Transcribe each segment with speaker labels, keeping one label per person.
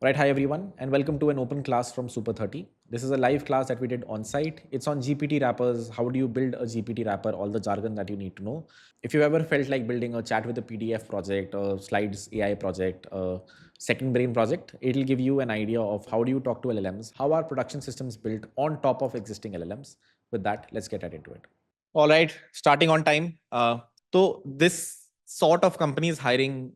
Speaker 1: Right, hi everyone, and welcome to an open class from Super 30. This is a live class that we did on site. It's on GPT wrappers. How do you build a GPT wrapper? All the jargon that you need to know. If you ever felt like building a chat with a PDF project, a slides AI project, a second brain project, it'll give you an idea of how do you talk to LLMs, how are production systems built on top of existing LLMs. With that, let's get right into it.
Speaker 2: All right, starting on time. तो this sort of company is hiring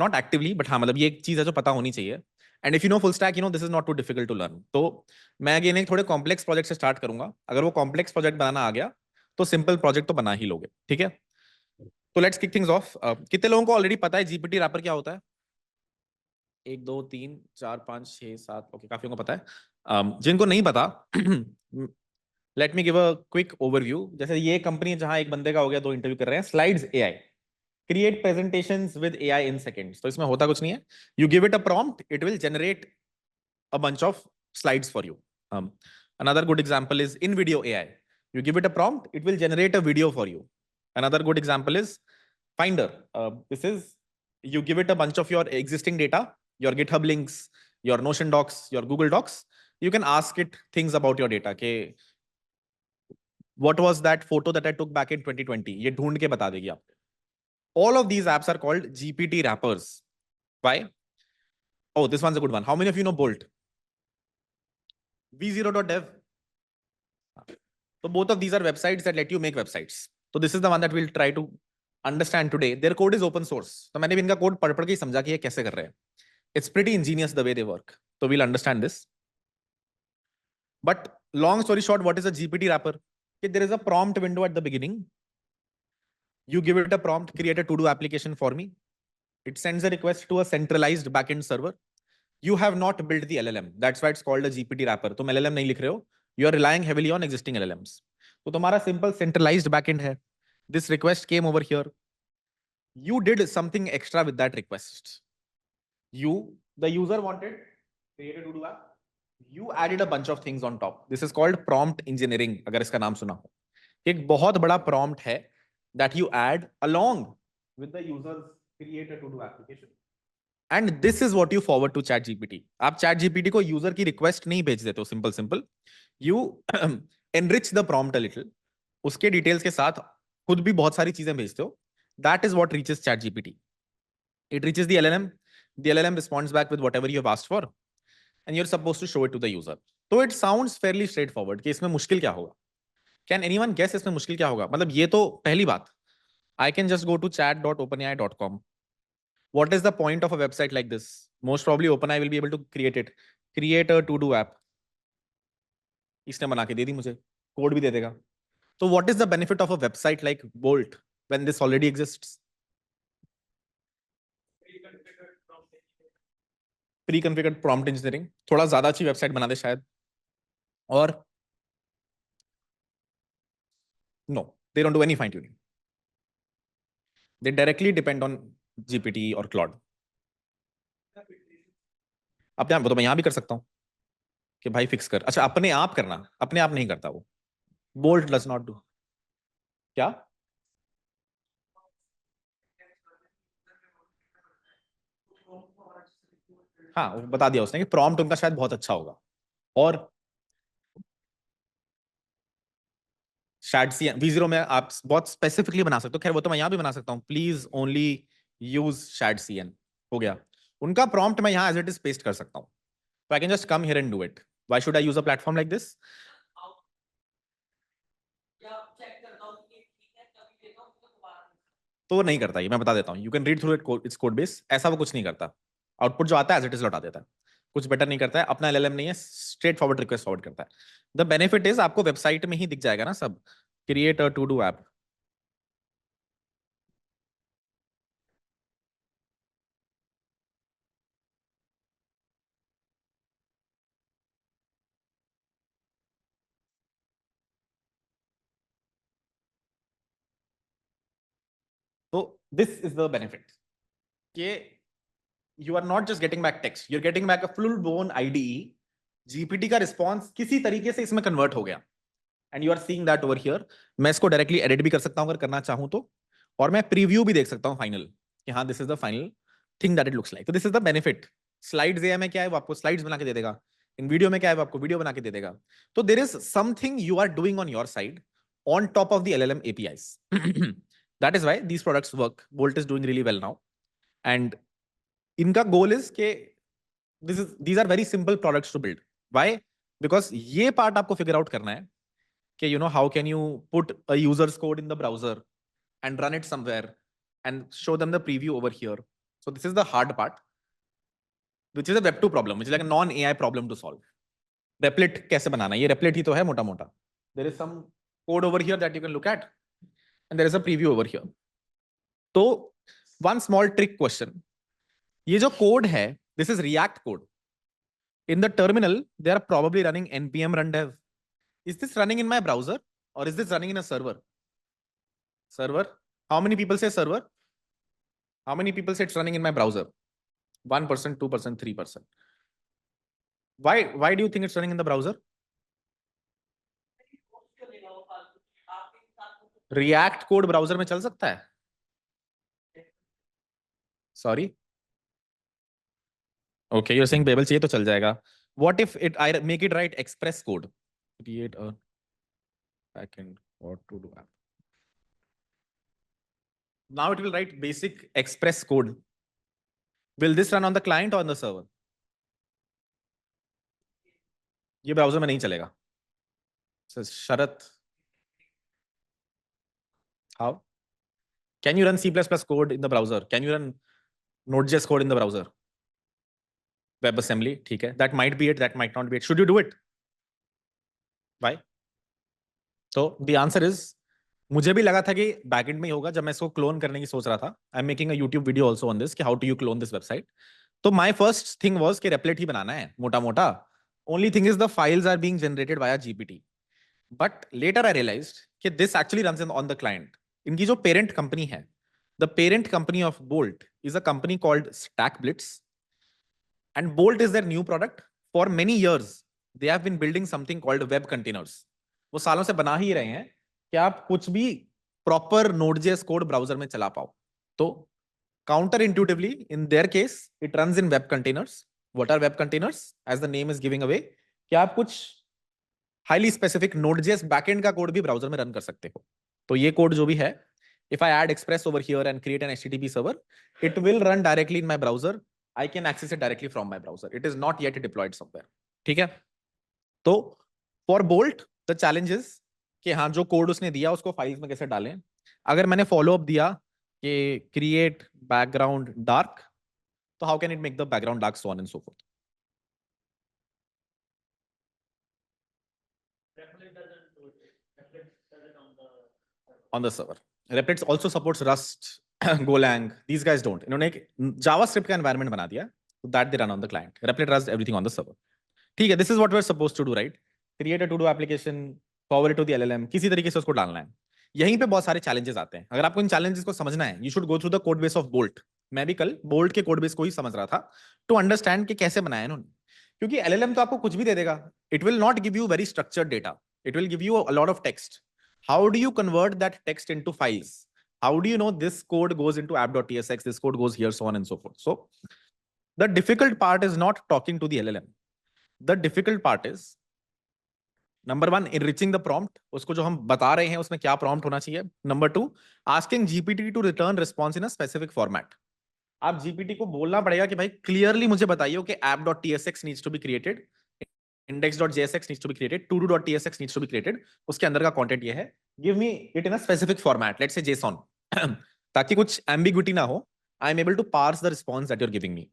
Speaker 2: not actively, but हाँ मतलब ये एक चीज है जो पता होनी चाहिए. And if you know full stack, this is not too difficult to learn. तो मैं अगेन एक थोड़े कॉम्प्लेक्स प्रोजेक्ट से स्टार्ट करूंगा. अगर वो कॉम्प्लेक्स प्रोजेक्ट बनाना आ गया तो सिंपल प्रोजेक्ट तो बना ही लोगे. ठीक है, तो लेट्स किक थिंग्स ऑफ. कितने लोगों को ऑलरेडी पता है जीपीटी रैपर क्या होता है? 1 2 3 4 5 6 7. ओके, काफी को पता है. जिनको नहीं पता, let me give a quick overview. जैसे ये कंपनी है जहां एक बंदे का हो गया, 2 इंटरव्यू कर रहे हैं. Slides AI create presentations with AI in seconds. तो इसमें होता कुछ नहीं है. You give it a prompt, it will generate a bunch of slides for you. Another good example is in video AI. You give it a prompt, it will generate a video for you. Another good example is Finder. This is, you give it a bunch of your existing data, your GitHub links, your Notion docs, your Google Docs. You can ask it things about your data. Okay, what was that photo that I took back in 2020? ये ढूंढ के बता देगी आपको. All of these apps are called GPT wrappers. Why? Oh, this one's a good one. How many of you know Bolt? V0.dev. So both of these are websites that let you make websites. So this is the one that we'll try to understand today. Their code is open source. तो मैंने भी इनका code पढ़ के ही समझा कि ये कैसे कर रहे हैं. It's pretty ingenious the way they work. So we'll understand this. But long story short, what is a GPT wrapper? There is a prompt window at the beginning. You give it a prompt, create a to-do application for me. It sends a request to a centralized backend server. You have not built the LLM. That's why it's called a GPT wrapper. तुम LLM नहीं लिख रहे हो. You are relying heavily on existing LLMs. तो तुम्हारा simple centralized backend है. This request came over here. You did something extra with that request. The user wanted, create a to-do app. You added a bunch of things on top. This is called prompt engineering. अगर इसका नाम सुना हो. एक बहुत बड़ा prompt है that you add along with the user's create a to-do application. And this is what you forward to ChatGPT. आप चैट जीपीटी को यूजर की रिक्वेस्ट नहीं भेज देते हो. Simple you enrich the prompt a little, उसके details के साथ खुद भी बहुत सारी चीजें भेजते हो. That is what reaches ChatGPT. It reaches the LLM. The LLM responds back with whatever you have asked for and you are supposed to show it to the user. तो it sounds fairly straightforward कि इसमें मुश्किल क्या होगा. Can anyone guess इसमें मुश्किल क्या होगा? मतलब ये तो पहली बात. I can just go to chat.openai.com. What is the point of a website like this? Most probably OpenAI will be able to create it. Create a to-do app. इसने बना के दे दी मुझे, कोड भी दे देगा. So what is the benefit of a website like Bolt when this already exists? Pre-configured prompt engineering. थोड़ा ज्यादा अच्छी website बना दे शायद. और no, they don't do any fine tuning. They directly depend on GPT or Claude. अब वो तो मैं यहां भी कर सकता हूं कि भाई फिक्स कर. अच्छा, अपने आप करना, अपने आप नहीं करता वो. Bolt does not do. क्या? हाँ, वो बता दिया उसने कि प्रॉम्प्ट उनका शायद बहुत अच्छा होगा. और शायद V0 में आप बहुत स्पेसिफिकली बना सकते हो. खैर वो तो मैं यहां भी बना सकता हूं. Please only use shad CN. हो गया. उनका प्रॉम्प्ट मैं यहां एज इट इज पेस्ट कर सकता हूं. तो आई can just come here and do it. Why should I use a platform like this? तो वो नहीं करता. ये मैं बता देता हूँ. You can read through it's code base. ऐसा वो कुछ नहीं करता. आउटपुट जो आता है एज इट इज लौटा देता है. कुछ बेटर नहीं करता है. अपना LLM नहीं है, स्ट्रेट फॉरवर्ड रिक्वेस्ट फॉरवर्ड करता है. द बेनिफिट इज आपको वेबसाइट में ही दिख जाएगा ना सब. Create a to do app. तो दिस इज द बेनिफिट कि you are not just getting back text, you are getting back a full blown IDE. GPT का रिस्पॉन्स किसी तरीके से इसमें कन्वर्ट हो गया and you are seeing that over here. मैं इसको डायरेक्टली एडिट भी कर सकता हूं अगर करना चाहूं तो. और मैं प्रीव्यू भी देख सकता हूं फाइनल कि हाँ this is the final thing that it looks like. तो this is the benefit. Slides AI में क्या है, वो आपको स्लाइड्स बना के दे देगा, इन वीडियो में क्या है, वो आपको वीडियो बना के दे देगा. तो there is something you are doing on your side on top of the LLM APIs. That is why these products work. Bolt is doing really well now. And इनका goal is कि these are very simple products to build. Why? Because ये part आपको figure out करना है कि how can you put a user's code in the browser and run it somewhere and show them the preview over here. So this is the hard part, which is a Web 2 problem, which is like a non-AI problem to solve. Replit कैसे बनाना, ये Replit ही तो है मोटा मोटा. There is some code over here that you can look at, and there is a preview over here. तो one small trick question, ये जो code है, this is React code. In the terminal, they are probably running npm run dev. Is this running in my browser or is this running in a server? Server. How many people say server? How many people say it's running in my browser? 1%, 2%, 3%. Why do you think it's running in the browser? React code browser में चल सकता है? Sorry. Okay, you're saying Babel चाहिए तो चल जाएगा. What if I make it write Express code? Create a backend. What to do? Now it will write basic Express code. Will this run on the client or on the server? ये browser में नहीं चलेगा. शरत, how? Can you run C++ code in the browser? Can you run Node.js code in the browser? WebAssembly, ठीक है. That might be it. That might not be it. Should you do it? Why? So the answer is, मुझे भी लगा था कि backend में ही होगा जब मैं इसको क्लोन करने की सोच रहा था. I am making a YouTube video also on this कि how to you clone this website. तो माय फर्स्ट थिंग वाज कि रेप्लिट ही बनाना है मोटा मोटा. Only thing is the files are being generated via GPT. But later I realised कि this actually runs on the client. इनकी जो पेरेंट कंपनी है, the parent company of Bolt is a company called StackBlitz, and bolt is their new product. For many years they have been building something called web containers. वो सालों से बना ही रहे हैं कि आप कुछ भी प्रॉपर Node.js कोड ब्राउजर में चला पाओ. तो counter intuitively in their case it runs in web containers. What are web containers? As the name is giving away कि आप कुछ हाईली स्पेसिफिक Node.js बैकएंड का कोड भी ब्राउजर में रन कर सकते हो. तो ये कोड जो भी है, if I add Express over here and create an HTTP server, it will run directly in my browser. I can access it directly from my browser. It is not yet deployed somewhere. ठीक है. तो for Bolt the challenge is कि हाँ जो code उसने दिया उसको files में कैसे डालें. अगर मैंने फॉलो अप दिया कि क्रिएट बैकग्राउंड डार्क, तो how can it make the background dark, so on and so fourth. On the server. Replit also supports Rust, Golang. These guys don't. इन्होंने एक JavaScript का environment बना दिया, so that they run on the client. Replit runs everything on the server. ठीक है, this is what we're supposed to do, right? Create a to-do application, forward it to the LLM. किसी तरीके से उसको डालना है. यहीं पे बहुत सारे challenges आते हैं. अगर आपको इन challenges को समझना है, you should go through the code base of Bolt. मैं भी कल Bolt के code base को ही समझ रहा था, to understand कि कैसे बनाया इन्होंने. क्योंकि LLM तो आपको कुछ भी दे देगा. It will not give you very structured data. It will give you a lot of text. How do you convert that text into files? How do you know this code goes into app.tsx, this code goes here, so on and so forth? So the difficult part is not talking to the LLM. The difficult part is, number one, enriching the prompt. उसको जो हम बता रहे हैं उसमें क्या prompt होना चाहिए. Number two, asking GPT to return response in a specific format. आप GPT को बोलना पड़ेगा कि भाई clearly मुझे बताइए कि app.tsx needs to be created, index.jsx needs to be created, todo.tsx needs to be created. उसके अंदर का कंटेंट ये है, give me it in a specific format, let's say JSON, ताकि कुछ ambiguity ना हो. I am able to parse the response that you're giving me.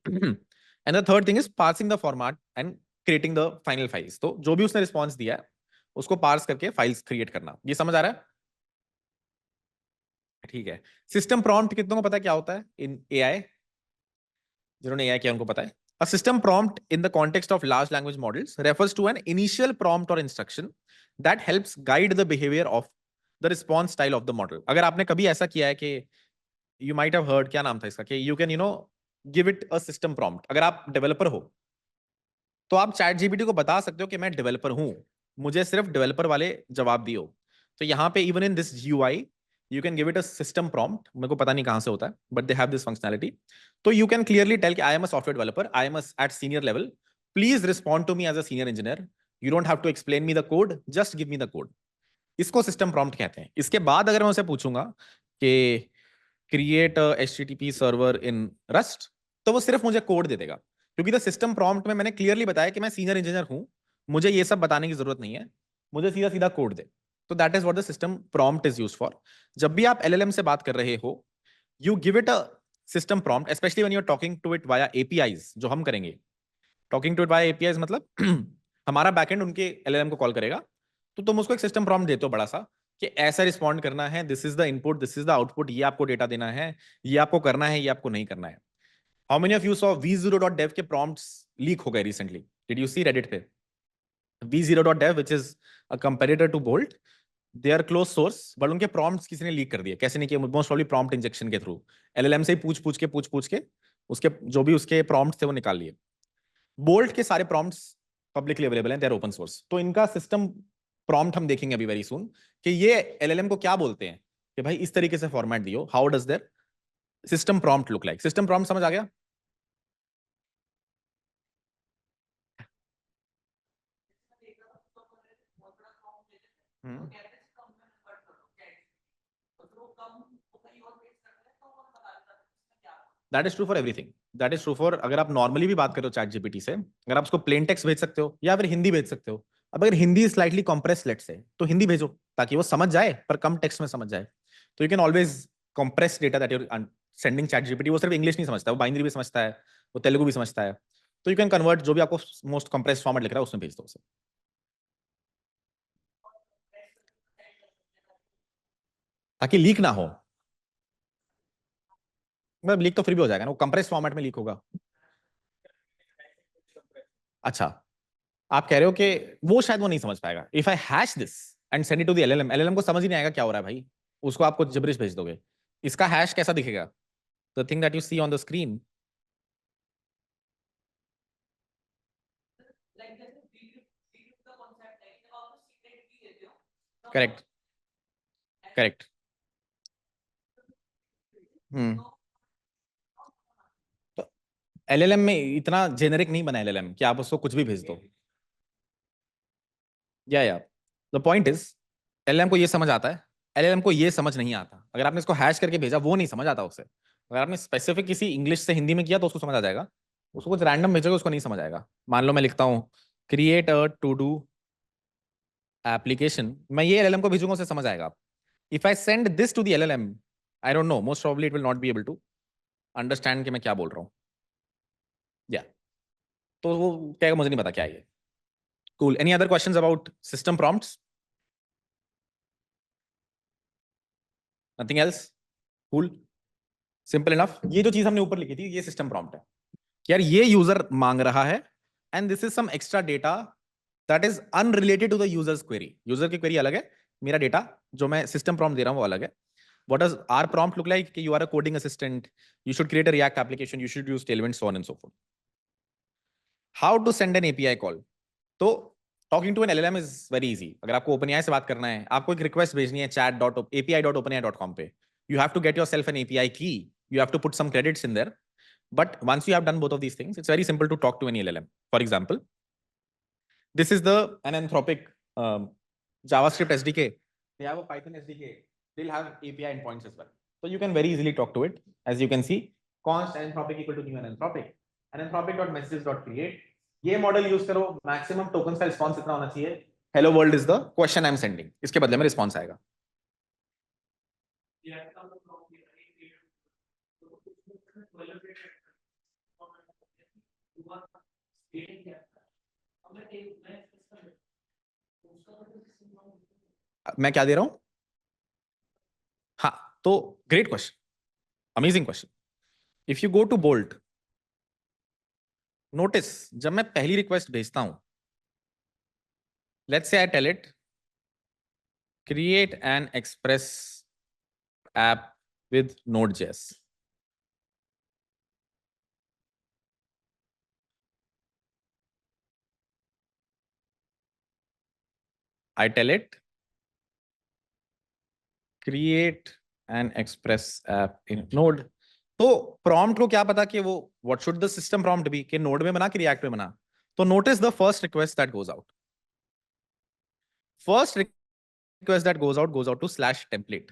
Speaker 2: And the third thing is parsing the format and creating the final files. तो जो भी उसने response दिया है उसको parse करके files create करना. ये समझ आ रहा है? ठीक है. System prompt कितनों को पता है क्या होता है in AI? जिन्होंने AI किया उनको पता है. A system prompt in the context of large language models refers to an initial prompt or instruction that helps guide the behavior of the response style of the model. अगर आपने कभी ऐसा किया है कि you might have heard, क्या नाम था इसका, कि you can give it a system prompt. अगर आप डेवलपर हो तो आप चैट जीपीटी को बता सकते हो कि मैं डेवलपर हूं, मुझे सिर्फ डेवलपर वाले जवाब दियो. तो यहाँ पे even in this UI you can give it a system prompt. मेरे को पता नहीं कहाँ से होता है, but they have this functionality. So you can clearly tell कि I am a software developer, I am at senior level. Please respond to me as a senior engineer. You don't have to explain me the code, just give me the code. इसको system prompt कहते हैं. इसके बाद अगर मैं उसे पूछूंगा कि क्रिएट HTTP सर्वर इन रस्ट, तो वो सिर्फ मुझे कोड दे देगा, क्योंकि द सिस्टम प्रॉम्प्ट में मैंने क्लियरली बताया कि मैं सीनियर इंजीनियर हूं, मुझे ये सब बताने की जरूरत नहीं है, मुझे सीधा सीधा कोड दे. तो that is what the system prompt is used for. जब भी आप LLM से बात कर रहे हो, you give it a system prompt, specially when you are talking to it via APIs, जो हम करेंगे. Talking to it via APIs मतलब हमारा बैकएंड उनके LLM को कॉल करेगा, तो तुम उसको एक सिस्टम प्रॉम्प्ट देते हो बड़ा सा कि ऐसा रिस्पॉन्ड करना है, this is the input, this is the output, ये आपको डेटा देना है, ये आपको करना है, ये आपको नहीं करना है. How many of you saw v0.dev के प्रॉम्प्ट्स लीक हो गए recently? Did you see Reddit पे? v0.dev which is a competitor to Bolt, they are close source, but उनके प्रॉम्प्ट्स किसी ने लीक कर दिए. कैसे नहीं किया? मोस्ट प्रॉब्ली प्रॉम्प्ट इंजेक्शन के थ्रू. LLM से ही पूछ के उसके जो भी उसके प्रॉम्प्ट्स थे वो निकाल लिए. बोल्ट के सारे प्रॉम्प्ट्स पब्लिकली अवेलेबल हैं, दे आर ओपन सोर्स. तो इनका सिस्टम प्रॉम्प्ट हम देखेंगे अभी वेरी सून कि ये LLM को क्या बोलते हैं कि भाई इस तरीके से फॉर्मेट दियो. How does their system prompt look like? System prompt समझ आ गया? That is true for everything. That is true for, अगर आप नॉर्मली भी बात करो चैट जीपीटी से, अगर आप उसको प्लेन टेक्स्ट भेज सकते हो या फिर हिंदी भेज सकते हो. अब अगर हिंदी स्लाइटली कॉम्प्रेस लेट से, तो हिंदी भेजो ताकि वो समझ जाए पर कम टेक्स्ट में समझ जाए. तो you can always compress data that your sending ChatGPT. वो सिर्फ इंग्लिश नहीं समझता, वो बाइनरी भी समझता है, वो तेलुगु भी समझता है. तो यू कैन कन्वर्ट जो भी आपको मोस्ट कंप्रेस फॉर्मेट लिख रहा है उसमें भेज दो उसे, ताकि लीक ना हो. मतलब लीक तो फिर भी हो जाएगा ना, वो कंप्रेस फॉर्मेट में लीक होगा. अच्छा, आप कह रहे हो कि वो शायद वो नहीं समझ पाएगा. If I hash this and send it to the LLM को समझ ही नहीं आएगा क्या हो रहा है भाई. उसको आपको जिब्रिश भेज दोगे. इसका हैश कैसा दिखेगा? The thing that you see on the screen. Correct, correct. Hmm. तो LLM में इतना जेनरिक नहीं बना LLM कि आप उसको कुछ भी भेज दो. या द पॉइंट इज, LLM को ये समझ आता है, LLM को ये समझ नहीं आता. अगर आपने इसको हैश करके भेजा वो नहीं समझ आता उसे. अगर आपने स्पेसिफिक किसी इंग्लिश से हिंदी में किया तो उसको समझ आ जाएगा. उसको कुछ रैंडम भेजोगे उसको नहीं समझ आएगा. मान लो मैं लिखता हूँ create a to do application, मैं ये LLM को भेजूंगा उसे समझ आएगा. If I send this to the LLM, I don't know, most probably it will not be able to understand कि मैं क्या बोल रहा हूँ. या तो वो कहेगा मुझे नहीं पता क्या है ये. Cool. Any other questions about system prompts? Nothing else? Cool, simple enough. ये जो चीज हमने ऊपर लिखी थी ये सिस्टम प्रॉम्प्ट है कि यार ये यूजर मांग रहा है and this is some extra data that is unrelated to the users query. User की क्वेरी अलग है, मेरा डेटा जो मैं सिस्टम प्रॉम्प्ट दे रहा हूं वो अलग है. What does our prompt look like? You are a coding assistant. You should create a React application. You should use Tailwind, so on and so forth. How to send an API call? तो talking to an LLM is very easy. अगर आपको OpenAI से बात करना है, आपको एक request भेजनी है chat.api.openai.com पे, you have to get yourself an API key. You have to put some credits in there. But once you have done both of these things, it's very simple to talk to any LLM. For example, this is an Anthropic JavaScript SDK. They have a Python SDK. They'll have API endpoints as well. So you can very easily talk to it. As you can see, const anthropic equal to new anthropic. Anthropic.messages.create. ये model use करो, maximum token का response इतना होना चाहिए. Hello world is the question I am sending, इसके बदले में response आएगा. मैं क्या दे रहा हूं? हाँ, तो great question, amazing question. If you go to bolt, notice जब मैं पहली रिक्वेस्ट भेजता हूं, let's say I tell it create an express app with Node.js. I tell it create an express app in Node. तो prompt को क्या पता कि वो what should the system prompt be कि Node में बना कि React में बना. तो notice the first request that goes out. First request that goes out to /template.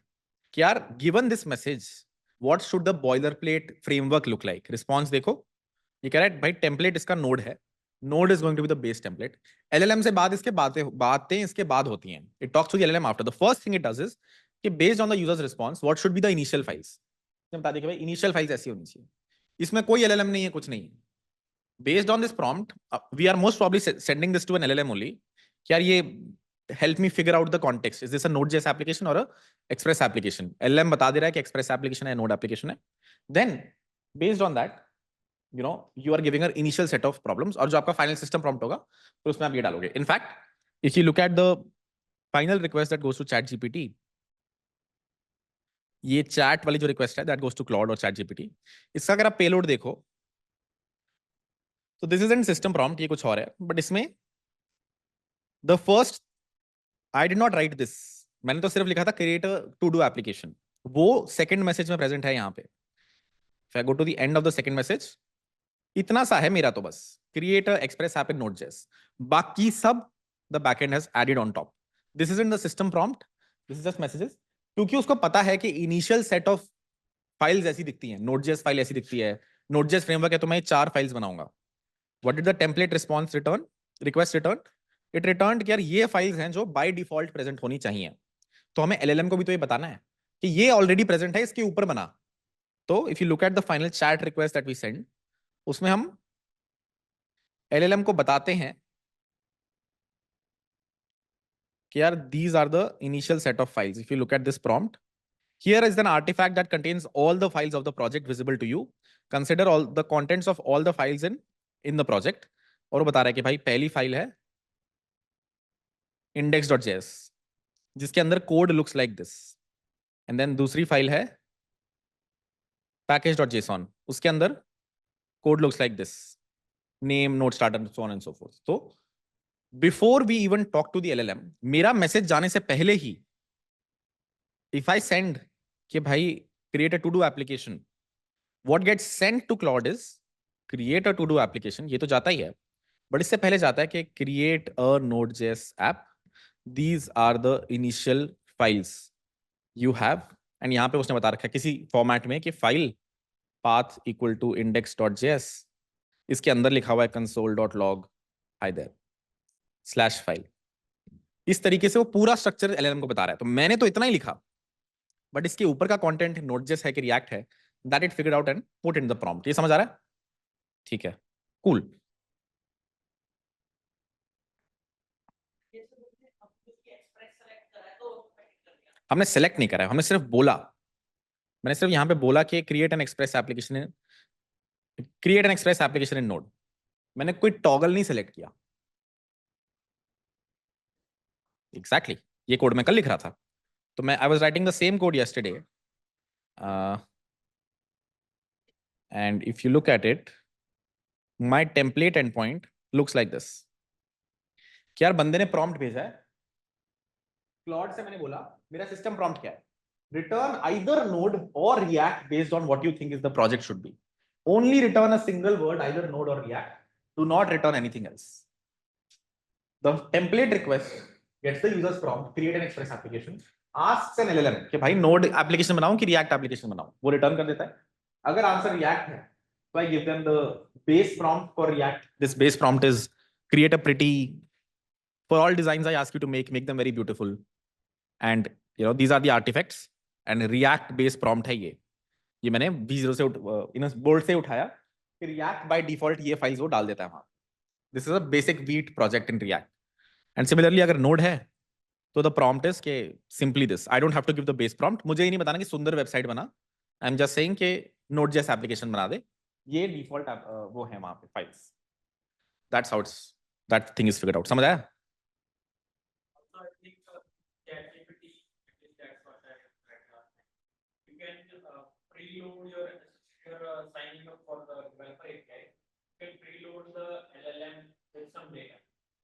Speaker 2: कि यार given this message, what should the boilerplate framework look like? Response देखो, ये कह रहा है भाई template इसका Node है. Node is going to be the base template. LLM से बाद इसके बातें इसके बाद होती हैं. It talks to the LLM after. The first thing it does is कि based on the user's response, what should be the initial files? बता दें कि भाई initial files ऐसी होनी चाहिए. इसमें कोई LLM नहीं है, कुछ नहीं है. Based on this prompt, we are most probably sending this to an LLM only. कि यार ये help me figure out the context. Is this a Node.js application or a Express application? LLM बता दे रहा है कि Express application है, Node application है. Then based on that, you know, you are giving her initial set of problems और जो आपका final system prompt होगा तो उसमें आप ये डालोगे. In fact, if you look at the final request that goes to ChatGPT, ये chat वाली जो request है that goes to Claude और ChatGPT, इसका अगर आप payload देखो तो this isn't system prompt, ये कुछ और है. But इसमें the first, I did not write this. मैंने तो सिर्फ लिखा था create a to do application. वो second message में present है यहाँ पे. If I go to the end of the second message, इतना सा है मेरा तो बस create a express app in Node.js. बाकी सब the backend has added on top. This isn't the system prompt. This is just messages. क्योंकि उसको पता है कि initial set of files ऐसी दिखती हैं. Node.js फाइल ऐसी दिखती है. Node.js framework है तो मैं 4 फाइल्स बनाऊंगा. What did the template response return? Request returned? It returned कि यार ये फाइल्स हैं जो by default present होनी चाहिए. तो हमें LLM को भी तो ये बताना है कि ये ऑलरेडी प्रेजेंट है, इसके ऊपर बना. तो if you look at the final chat request that we send, उसमें हम LLM को बताते हैं कि यार these are the initial set of files. If you look at this prompt, here is an artifact that contains all the files of the project visible to you. Consider all the contents of all the files in the project. और वो बता रहा है कि भाई पहली file है index.js जिसके अंदर code looks like this, and then दूसरी फाइल है package.json, उसके अंदर code looks like this, name, not starter, so on and so forth. तो before we even talk to the LLM, मेरा मैसेज जाने से पहले ही इफ आई सेंड कि भाई create a to do application, what gets sent to cloud is create a to do application. ये तो जाता ही है, बट इससे पहले जाता है कि create a Node.js app. These are the initial files you have, and यहाँ पे उसने बता रखा है किसी फॉर्मेट में कि file path equal to index.js, इसके अंदर लिखा हुआ है console.log hi there /file. इस तरीके से वो पूरा स्ट्रक्चर LLM को बता रहा है. तो मैंने तो इतना ही लिखा, बट इसके ऊपर का कंटेंट Node.js है कि React है, that it figured out and put in the prompt. ये समझ आ रहा है? ठीक है, cool. हमने सेलेक्ट नहीं करा है, हमने सिर्फ बोला, मैंने सिर्फ यहाँ पे बोला कि create an express application in node. मैंने कोई टॉगल नहीं सेलेक्ट किया. एग्जैक्टली ये कोड मैं कल लिख रहा था. तो मैं I was writing the same code yesterday, and if you look at it, my template and point looks like this. क्या यार बंदे ने प्रॉम्प्ट भेजा है क्लॉड से, मैंने बोला मेरा सिस्टम प्रॉम्प्ट क्या है, return either Node or React based on what you think is the project should be. Only return a single word, either Node or React. Do not return anything else. The template request gets the user's prompt, create an express application, asks an LLM कि भाई node application बनाऊं कि react application बनाऊं. वो return कर देता है. अगर आंसर रिएक्ट है तो I give them the base prompt for react. This base prompt is create a pretty, for all designs I ask you to make them very beautiful, and you know these are the artifacts, and react based prompt है ये मैंने V0 से board से उठाया कि react by default ये files वो डाल देता है वहां. This is a basic vite project in react. And similarly अगर नोड है तो द प्रॉम्प्ट इज के simply this. I don't have to give the base prompt. मुझे ये नहीं बताना कि सुंदर वेबसाइट बना. आई एम जस्ट सेइंग कि Node.js एप्लीकेशन बना दे. ये डिफॉल्ट वो है वहां पे files. That's how that thing is figured out. समझ आया?
Speaker 3: Preload your signing up for the developer API. You can preload the LLM with some data.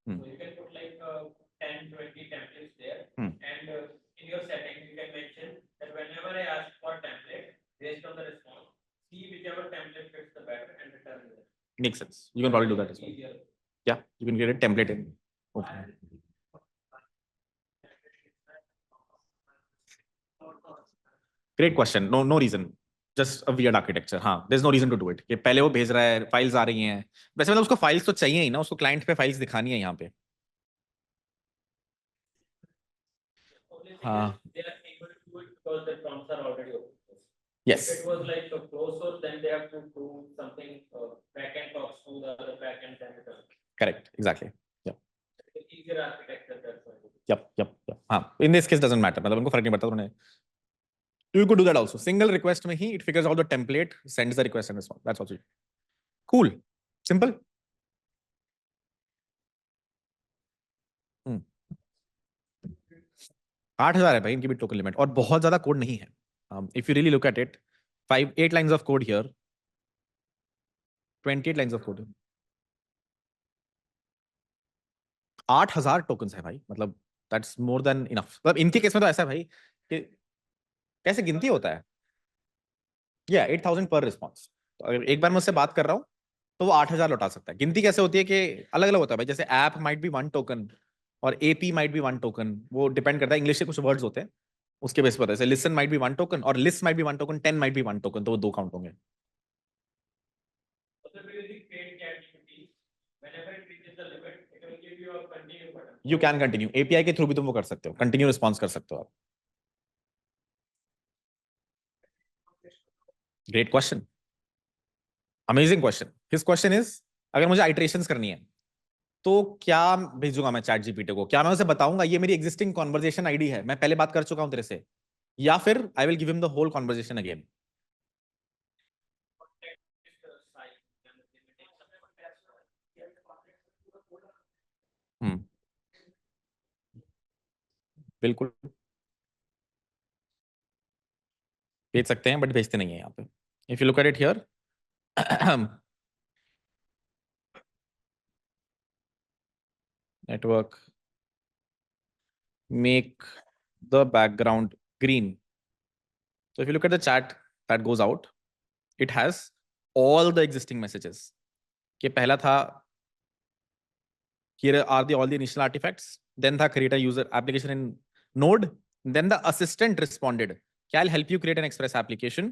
Speaker 3: So you can put like 10, 20 templates there, and in your settings you can mention that whenever I ask
Speaker 2: makes sense. You can probably do that as well.
Speaker 3: Easier.
Speaker 2: Yeah, you can create a template in OpenAI. Great question. No reason. Just a weird architecture. हाँ, there's no reason to do it. कि पहले वो भेज रहा है, files आ रही हैं. वैसे मतलब उसको फाइल्स तो चाहिए ही ना, उसको क्लाइंट पे फाइल्स दिखानी है यहाँ पे.
Speaker 3: Only thing
Speaker 2: हाँ.
Speaker 3: is they are able to do it because the prompts are already open source.
Speaker 2: Yes.
Speaker 3: If it was like a closed source, then they have to do something, backend talks to the other backend and return.
Speaker 2: Correct. Exactly. Yeah.
Speaker 3: It's easier architecture, that's why.
Speaker 2: Yep. हाँ. In this case doesn't matter. मतलब उनको फर्क नहीं पड़ता उन्होंने. You could do that also. Single request में ही it figures out the template, sends the request and response. That's also cool. Simple. 8,000 है भाई इनकी भी टोकन लिमिट और बहुत ज्यादा कोड नहीं है. If you really look at it, 8 lines of code here, 28 lines of code. 8,000 tokens है भाई, मतलब that's more than enough. मतलब इनके केस में तो ऐसा है भाई कि कैसे गिनती होता है. Yeah, 8,000 per response. तो अगर एक बार मैं उससे बात कर रहा हूँ तो वो 8,000 लौटा सकता है. गिनती कैसे होती है कि अलग अलग होता है भाई. जैसे ऐप माइट बी 1 टोकन और एपी माइट बी 1 टोकन. वो डिपेंड करता है, इंग्लिश के कुछ वर्ड्स होते हैं उसके बेस पर. जैसे लिसन माइट बी 1 टोकन और list might be 1 token, 10 might be 1 token. तो वो 2 काउंट होंगे. You can continue. एपीआई के थ्रू भी तुम वो कर सकते हो, कंटिन्यू रिस्पॉन्स कर सकते हो आप. Great question. Amazing question. His question is, अगर मुझे आइटरेशंस करनी है तो क्या भेजूंगा मैं चैट जीपीटी को? क्या मैं उसे बताऊंगा ये मेरी एग्जिस्टिंग कॉन्वर्जेशन आईडी है, मैं पहले बात कर चुका हूं तेरे से, या फिर I will give him the whole conversation again? बिल्कुल भेज सकते हैं, बट भेजते नहीं है यहाँ पे. If you look at it here, network make the background green. So if you look at the chat that goes out, it has all the existing messages. कि पहला था here are all the initial artifacts, then था create a user application in Node, then the assistant responded कि I'll help you create an express application,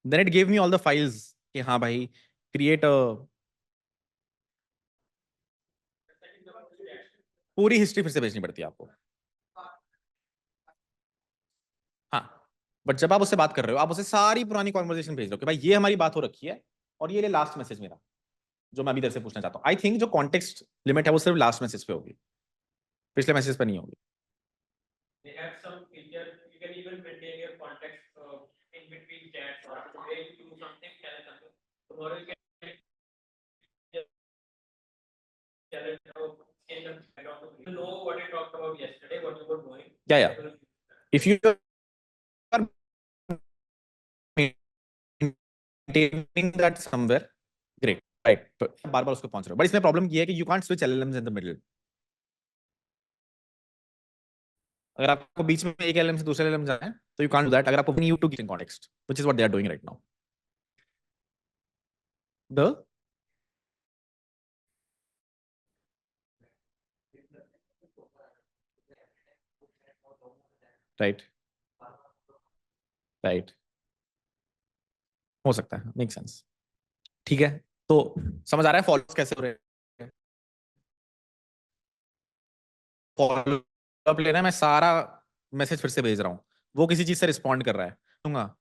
Speaker 2: then it gave me all the files कि हाँ भाई create a, पूरी history फिर से भेजनी पड़ती है आपको. हाँ, बट जब आप उससे बात कर रहे हो, आप उसे सारी पुरानी कॉन्वर्जेशन भेज रहे हो कि भाई ये हमारी बात हो रखी है और ये ले लास्ट मैसेज मेरा जो मैं अभी तेरे से पूछना चाहता हूँ. आई थिंक जो कॉन्टेक्स्ट लिमिट है वो सिर्फ लास्ट मैसेज पे होगी, पिछले मैसेज पे नहीं होगी.
Speaker 3: They have some feature, you can even maintain your context, in between chats, or today you do something, tell something. Tomorrow you can tell it, change the background. You know what you talked about yesterday, what you were doing.
Speaker 2: Yeah. If you are maintaining that somewhere, great, right? तो बार बार उसको पहुंच रहे हो, but इसमें problem ये है कि you can't switch LLMs in the middle. अगर आपको बीच में एक LLM से दूसरे LLM जाना है तो you can't do that. अगर आपको need to get in context, which is what they are doing right now. The right, right, हो सकता है, मेक सेंस. ठीक है, तो समझ आ रहा है फॉलोअप कैसे हो रहे हैं? फॉलोअप लेना है, मैं सारा मैसेज फिर से भेज रहा हूँ, वो किसी चीज से रिस्पॉन्ड कर रहा है, दूंगा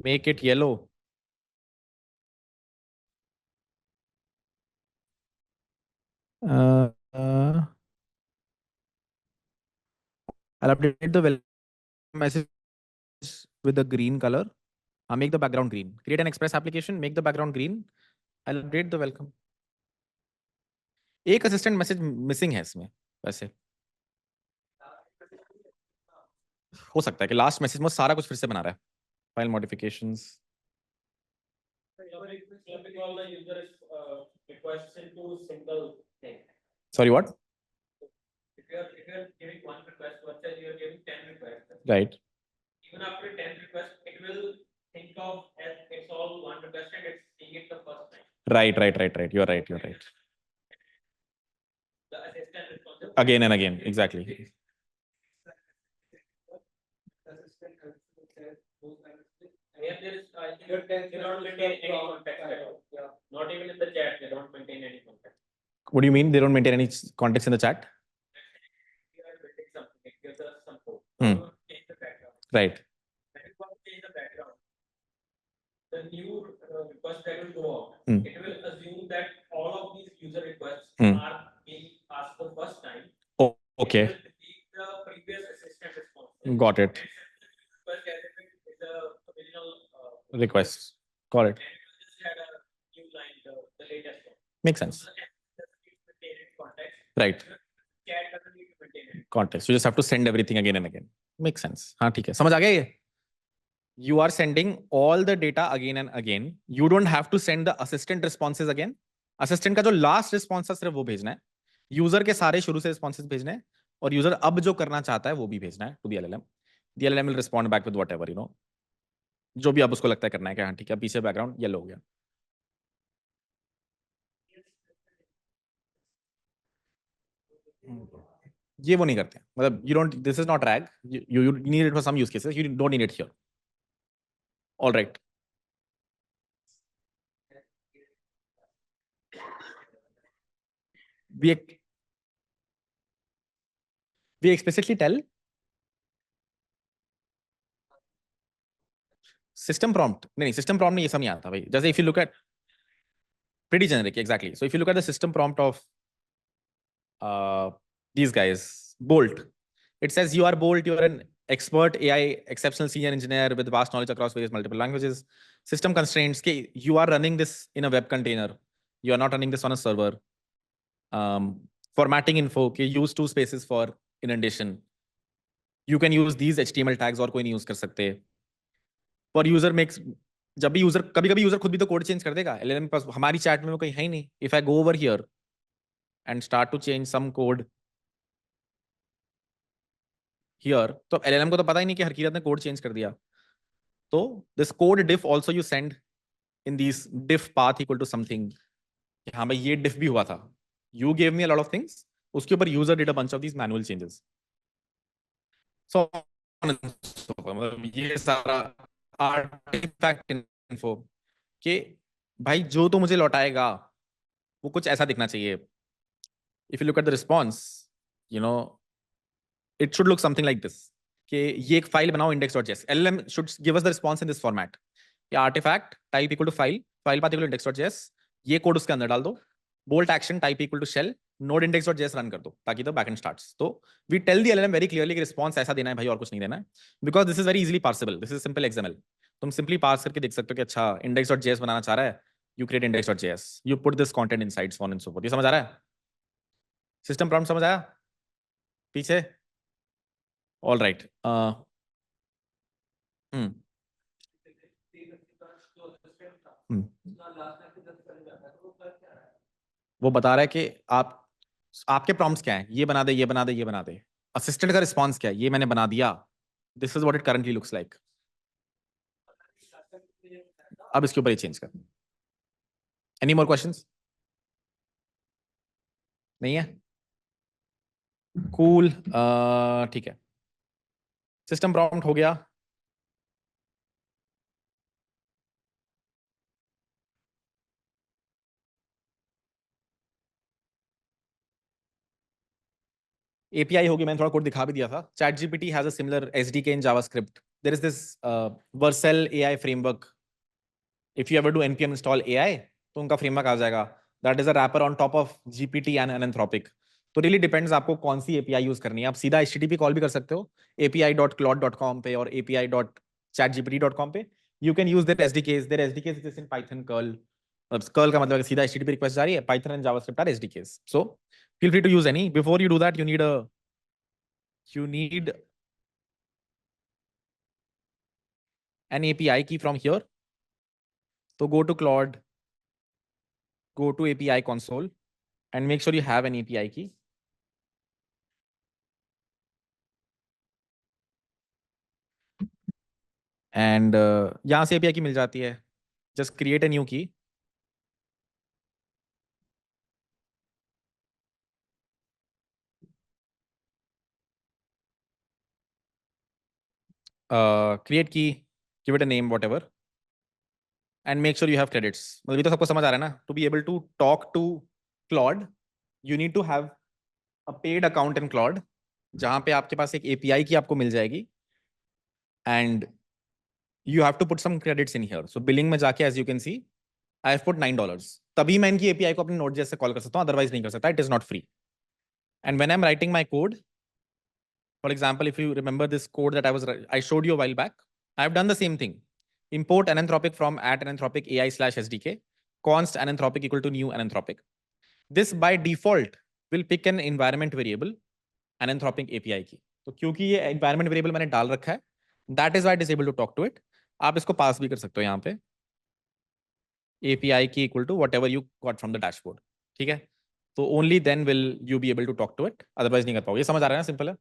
Speaker 2: make it yellow. I'll update the welcome message with the green color. Make the background green. Create an express application, make the background green. I'll update the welcome. एक असिस्टेंट मैसेज मिसिंग है इसमें वैसे. हो सकता है कि last message में सारा कुछ फिर से बना रहा है. File modifications.
Speaker 3: All the user requests into single thing.
Speaker 2: Sorry, what?
Speaker 3: If you're giving one request, let's say you're giving 10 requests.
Speaker 2: Right.
Speaker 3: Even after 10 requests, it will think of as it's all one request and it's seeing it the first time.
Speaker 2: Right. You're right.
Speaker 3: The assistant responsible.
Speaker 2: Again and again. Exactly.
Speaker 3: Here there is, I think they don't maintain any context at all. Yeah. Not even in the chat, they don't maintain any context.
Speaker 2: What do you mean? They don't maintain any context in the chat?
Speaker 3: We are building something, it gives us some code.
Speaker 2: Hmm.
Speaker 3: So change the background.
Speaker 2: Right.
Speaker 3: When you want to change the background, the new request that will go out,
Speaker 2: Hmm.
Speaker 3: it will assume that all of these user requests
Speaker 2: Hmm.
Speaker 3: are being asked the first time.
Speaker 2: Oh, okay.
Speaker 3: It will delete the previous assistant response.
Speaker 2: Got it.
Speaker 3: And send the new request as if it is the original
Speaker 2: Request. Got it.
Speaker 3: and it will just add a new line, the latest one.
Speaker 2: Makes sense.
Speaker 3: So the app doesn't need to maintain any context.
Speaker 2: Right.
Speaker 3: Chat doesn't need to maintain any.
Speaker 2: Context. You just have to send everything again and again. Makes sense. हाँ ठीक है. समझ आ गया ये? You are sending all the data again and again. You don't have to send the assistant responses again. Assistant का जो last response था सिर्फ वो भेजना है. User के सारे शुरू से responses भेजने हैं और user अब जो करना चाहता है वो भी भेजना है to the LLM. The LLM will respond back with whatever, you know. जो भी आप उसको लगता है करना है कि हाँ ठीक है पीछे बैकग्राउंड येलो हो गया. ये वो नहीं करते मतलब you don't, this is not RAG. You need it for some use cases. You don't need it here. All right. We explicitly tell system prompt. नहीं system prompt में ये सब नहीं आता भाई. जैसे if you look at pretty generic, exactly. So if you look at the system prompt of these guys, Bolt, it says you are Bolt, you are an expert AI exceptional senior engineer with vast knowledge across various multiple languages. System constraints, okay, you are running this in a web container. You are not running this on a server. Formatting info, okay, use 2 spaces for indentation. You can use these HTML tags और कोई नहीं use कर सकते. For user makes, जब भी user कभी-कभी user खुद भी तो कोड चेंज कर देगा. LLM पास हमारी चैट में वो कहीं है ही नहीं. If I go over here and start to change some code here, तो LLM को तो पता ही नहीं कि हरकीरत ने कोड चेंज कर दिया. तो this code diff also you send in these diff path equal to something. हाँ भाई ये diff भी हुआ था. You gave me a lot of things. उसके ऊपर user did a bunch of these manual changes. So मतलब ये सारा artifact info कि भाई जो तो मुझे लौटाएगा वो कुछ ऐसा दिखना चाहिए. If you look at the response, you know, it should look something like this. कि ये एक फाइल बनाओ index.js. LLM should give us the response in this format. ये artifact type equal to file path equal to index.js. ये code उसके अंदर डाल दो. Bolt action type equal to shell. Node index.js run कर दो ताकि तो backend starts. तो we tell the LLM very clearly कि response ऐसा देना है भाई और कुछ नहीं देना है. Because this is very easily parsable. This is simple XML. तुम simply parse करके देख सकते हो कि अच्छा index.js बनाना चाह रहा है. You create index.js. You put this content inside, so on and so forth. ये समझ आ रहा है? System prompt समझ आया? पीछे? All right. वो बता रहा है कि आपके प्रॉम्प्ट्स क्या हैं. ये बना दे, ये बना दे, ये बना दे. असिस्टेंट का रिस्पॉन्स क्या है? ये मैंने बना दिया. This is what it currently looks like. अब इसके ऊपर ही चेंज कर. Any more questions? नहीं है? कूल. ठीक है. सिस्टम प्रॉम्प्ट हो गया. API होगी. मैंने थोड़ा कोड दिखा भी दिया था. ChatGPT has a similar SDK in JavaScript. There is this Vercel AI framework. If you ever do npm install AI, तो उनका फ्रेमवर्क आ जाएगा. That is a wrapper on top of GPT and Anthropic. तो really depends आपको कौन सी API use करनी है. आप सीधा HTTP कॉल भी कर सकते हो api.claude.com पे और api.chatgpt.com पे. You can use their SDKs. Their SDKs is in Python, Curl. Curl का मतलब है सीधा HTTP रिक्वेस्ट जा रही है. Python and JavaScript are SDKs. So feel free to use any. Before you do that, you need an API key from here. So go to Claude, go to API console, and make sure you have an API key. And यहाँ से API की मिल जाती है. Just create a new key. create key, give it a name, whatever, and make sure you have credits. मतलब ये तो सबको समझ आ रहा है ना? To be able to talk to Claude, you need to have a paid account in Claude, जहाँ पे आपके पास एक API की आपको मिल जाएगी, and you have to put some credits in here. So billing में जाके, as you can see, I have put $9. तभी मैं इनकी API को अपने Node.js से कॉल कर सकता हूँ, otherwise नहीं कर सकता. It is not free. And when I'm writing my code, for example, if you remember this code that I showed you a while back, I have done the same thing. Import anthropic from @anthropic AI/SDK, const anthropic equal to new anthropic. This by default will pick an environment variable anthropic API की. तो क्योंकि ये environment variable मैंने डाल रखा है, that is why it is able to talk to it. आप इसको पास भी कर सकते हो यहाँ पे API की equal to whatever you got from the dashboard. ठीक है? तो only then will you be able to talk to it. Otherwise नहीं कर पाओगे. ये समझ आ रहा है ना? सिंपल है.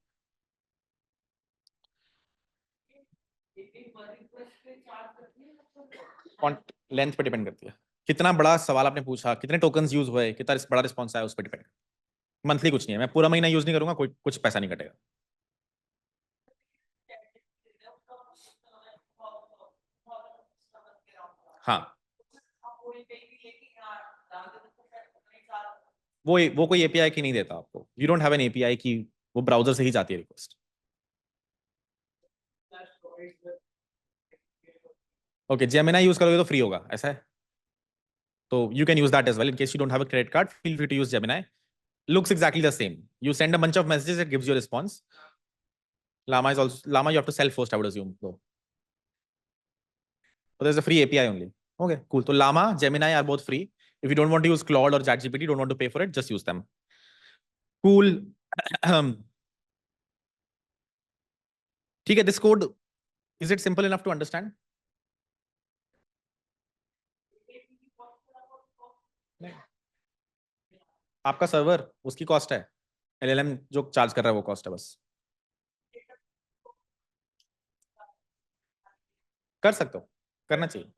Speaker 2: लेंथ पे डिपेंड करती है. कितना बड़ा सवाल आपने पूछा, कितने टोकन्स यूज हुए, कितना बड़ा रिस्पॉन्स आया, उस पर डिपेंड. मंथली कुछ नहीं है. मैं पूरा महीना यूज नहीं करूंगा, कोई कुछ पैसा नहीं कटेगा. हाँ, वो कोई एपीआई की नहीं देता आपको. You don't have an API की. वो ब्राउजर से ही जाती है रिक्वेस्ट. ओके, जेमिनाई यूज करोगे तो फ्री होगा, ऐसा है. तो you can use that as well. In case you don't have a credit card, feel free to use Gemini. Looks exactly the same. You send a bunch of messages, it gives you a response. Llama you have to self-host, I would assume. So there's a free API only. Okay, cool. So Llama, Gemini are both free. If you don't want to use Claude or ChatGPT, don't want to pay for it, just use them. Cool. ठीक है, this code, is it simple enough to understand? आपका server, उसकी cost है. LLM जो charge कर रहा है वो कॉस्ट है बस. कर सकते हो, करना चाहिए.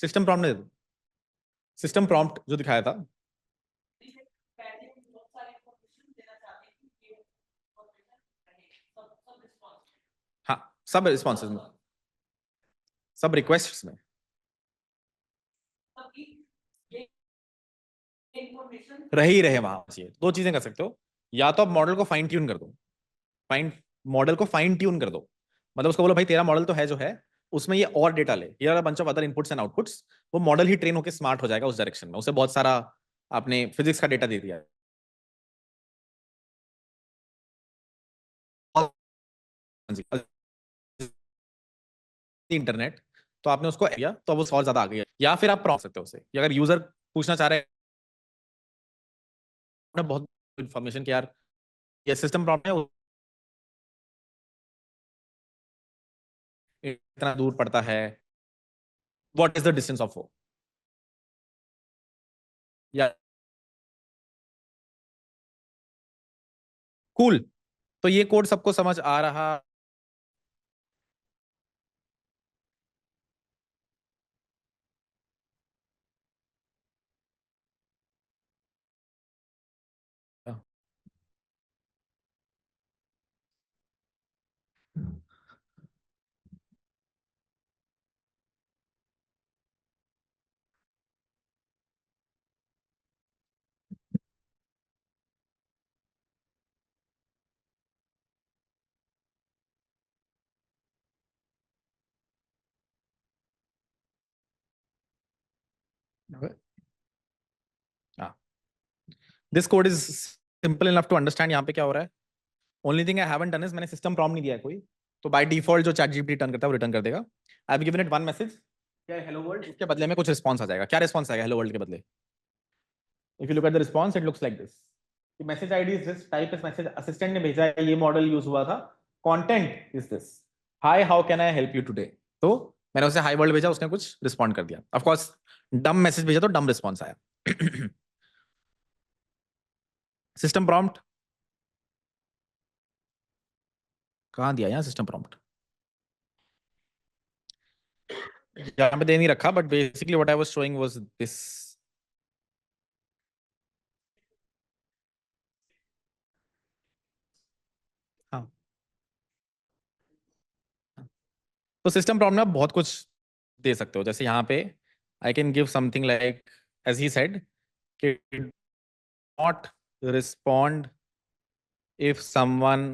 Speaker 2: सिस्टम प्रॉम्प्ट दे दो. सिस्टम प्रॉम्प्ट जो दिखाया था, हाँ, सब रिस्पॉन्सेज में, सब रिक्वेस्ट्स में. रह ही रहे वहां चाहिए. दो चीजें कर सकते हो. या तो आप मॉडल को फाइन ट्यून कर दो. मॉडल को फाइन ट्यून कर दो, मतलब उसको बोलो भाई तेरा मॉडल तो है जो है, उसमें ये और डेटा ले, here are bunch of other inputs and outputs. वो मॉडल ही ट्रेन होकर स्मार्ट हो जाएगा उस डायरेक्शन में. उसे बहुत सारा आपने फिजिक्स का डेटा दे दिया है, इंटरनेट, तो आपने उसको दिया तो वो और ज्यादा आ गई है. या फिर आप प्रॉम्प्ट सकते हो उसे, अगर यूजर पूछना चाह रहे हैं बहुत इन्फॉर्मेशन कि यार ये सिस्टम प्रॉम्प्ट है, इतना दूर पड़ता है, what is the distance of वो, या कूल. तो ये कोड सबको समझ आ रहा. This code is simple enough to understand. यहाँ पे क्या हो रहा है? Only thing I haven't done is मैंने सिस्टम प्रॉम्प्ट नहीं दिया है कोई, तो बाय डिफॉल्ट जो ChatGPT रिटर्न करता है वो रिटर्न कर देगा. I have given it one message, क्या हेलो वर्ल्ड, उसके बदले में कुछ रिस्पॉन्स आ जाएगा. क्या रिस्पॉन्स आएगा हेलो वर्ल्ड के बदले? If you look at the response it looks like this. Message ID is this, type is message, assistant ने भेजा है, ये मॉडल यूज हुआ था, content is this, hi how can I help you today. तो मैंने उसे हाई वर्ल्ड भेजा, उसने कुछ रिस्पॉन्ड कर दिया. ऑफ कोर्स डम मैसेज भेजा तो डम रिस्पॉन्स आया. सिस्टम प्रॉम्प्ट कहाँ दिया? यहाँ सिस्टम प्रॉम्प्ट. यहाँ पे दे नहीं रखा, but basically what I was showing was this. हाँ, तो सिस्टम प्रॉब्लम में आप बहुत कुछ दे सकते हो, जैसे यहाँ पे I can give something like as he said कि not respond if someone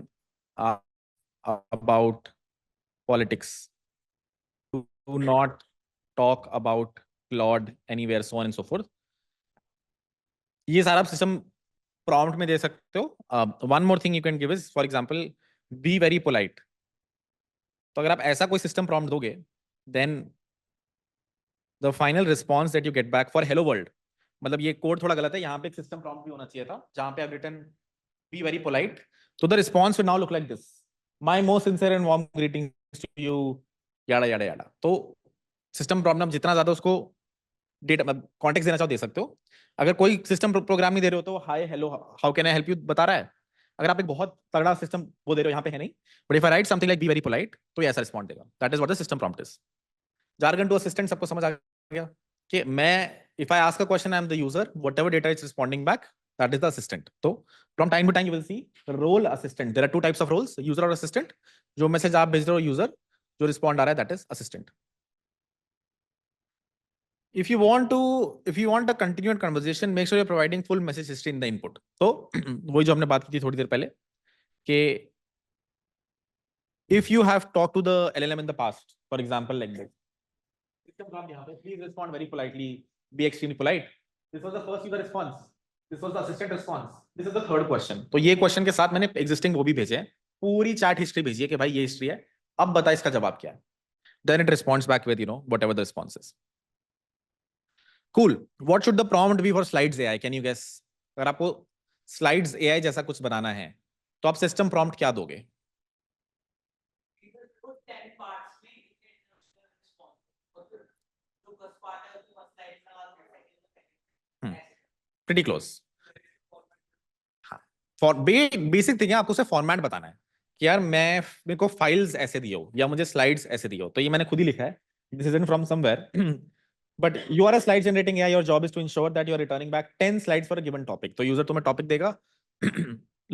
Speaker 2: about politics, do not talk about Claude anywhere, so on and so forth. ये सारा सिस्टम प्रॉम्प्ट में दे सकते हो। One more thing you can give is for example be very polite. तो अगर आप ऐसा कोई सिस्टम प्रॉम्प्ट दोगे, then the final response that you get back for hello world, मतलब ये कोड थोड़ा गलत है, यहाँ पे एक सिस्टम प्रॉम्प्ट भी होना चाहिए था जहां पे आप रिटर्न बी वेरी पोलाइट, तो the response will now look like this, my most sincere and warm greetings to you, yada yada yada. तो सिस्टम प्रॉब्लम जितना ज्यादा उसको डेटा कॉन्टेक्स्ट देना चाहो दे सकते हो। अगर कोई सिस्टम प्रोग्राम नहीं दे रहे हो तो hi hello how can I help you बता रहा है। अगर आप एक बहुत तगड़ा सिस्टम वो दे रहे हो, यहाँ पे है नहीं, but if I write something like be very polite, तो ये ऐसा रिस्पॉन्ड देगा। That is what the system prompt is. Jargon two assistant सबको समझ आ गया कि मैं if I ask a question I am the user, whatever data is responding back, that is the assistant. तो from time to time you will see role assistant, there are two types of roles, user और assistant. जो message आप भेज रहे हो user, जो respond आ रहा है that is assistant. if you want a continued conversation, make sure you're providing full message history in the input. तो वही जो हमने बात की थी थोड़ी देर पहले कि if you have talked to the LLM in the past, for example like this, system prompt यहाँ पे please respond very politely, be extremely polite. This was the first user response, this was the assistant response, this is the third question. तो ये question के साथ मैंने existing वो भी भेजे हैं, पूरी चैट हिस्ट्री भेजी है कि भाई ये हिस्ट्री है, अब बता इसका जवाब क्या है। Then it responds back with whatever the response is. Cool. What should the prompt be for slides AI? Can you guess? अगर आपको slides AI जैसा कुछ बनाना है तो आप सिस्टम प्रॉम्प्ट क्या दोगे?
Speaker 3: put 10 parts में response. तो first part है उसके बाद slides लगा दो,
Speaker 2: Pretty close. हाँ, for basic thing है, आपको सिर्फ फॉर्मेट बताना है कि यार मेरे को फाइल्स ऐसे दियो या मुझे स्लाइड्स ऐसे दियो। तो ये मैंने खुद ही लिखा है, this isn't from somewhere, but you are a slide generating AI, your job is to ensure that you are returning back 10 slides for a given topic. तो यूजर तुम्हें टॉपिक देगा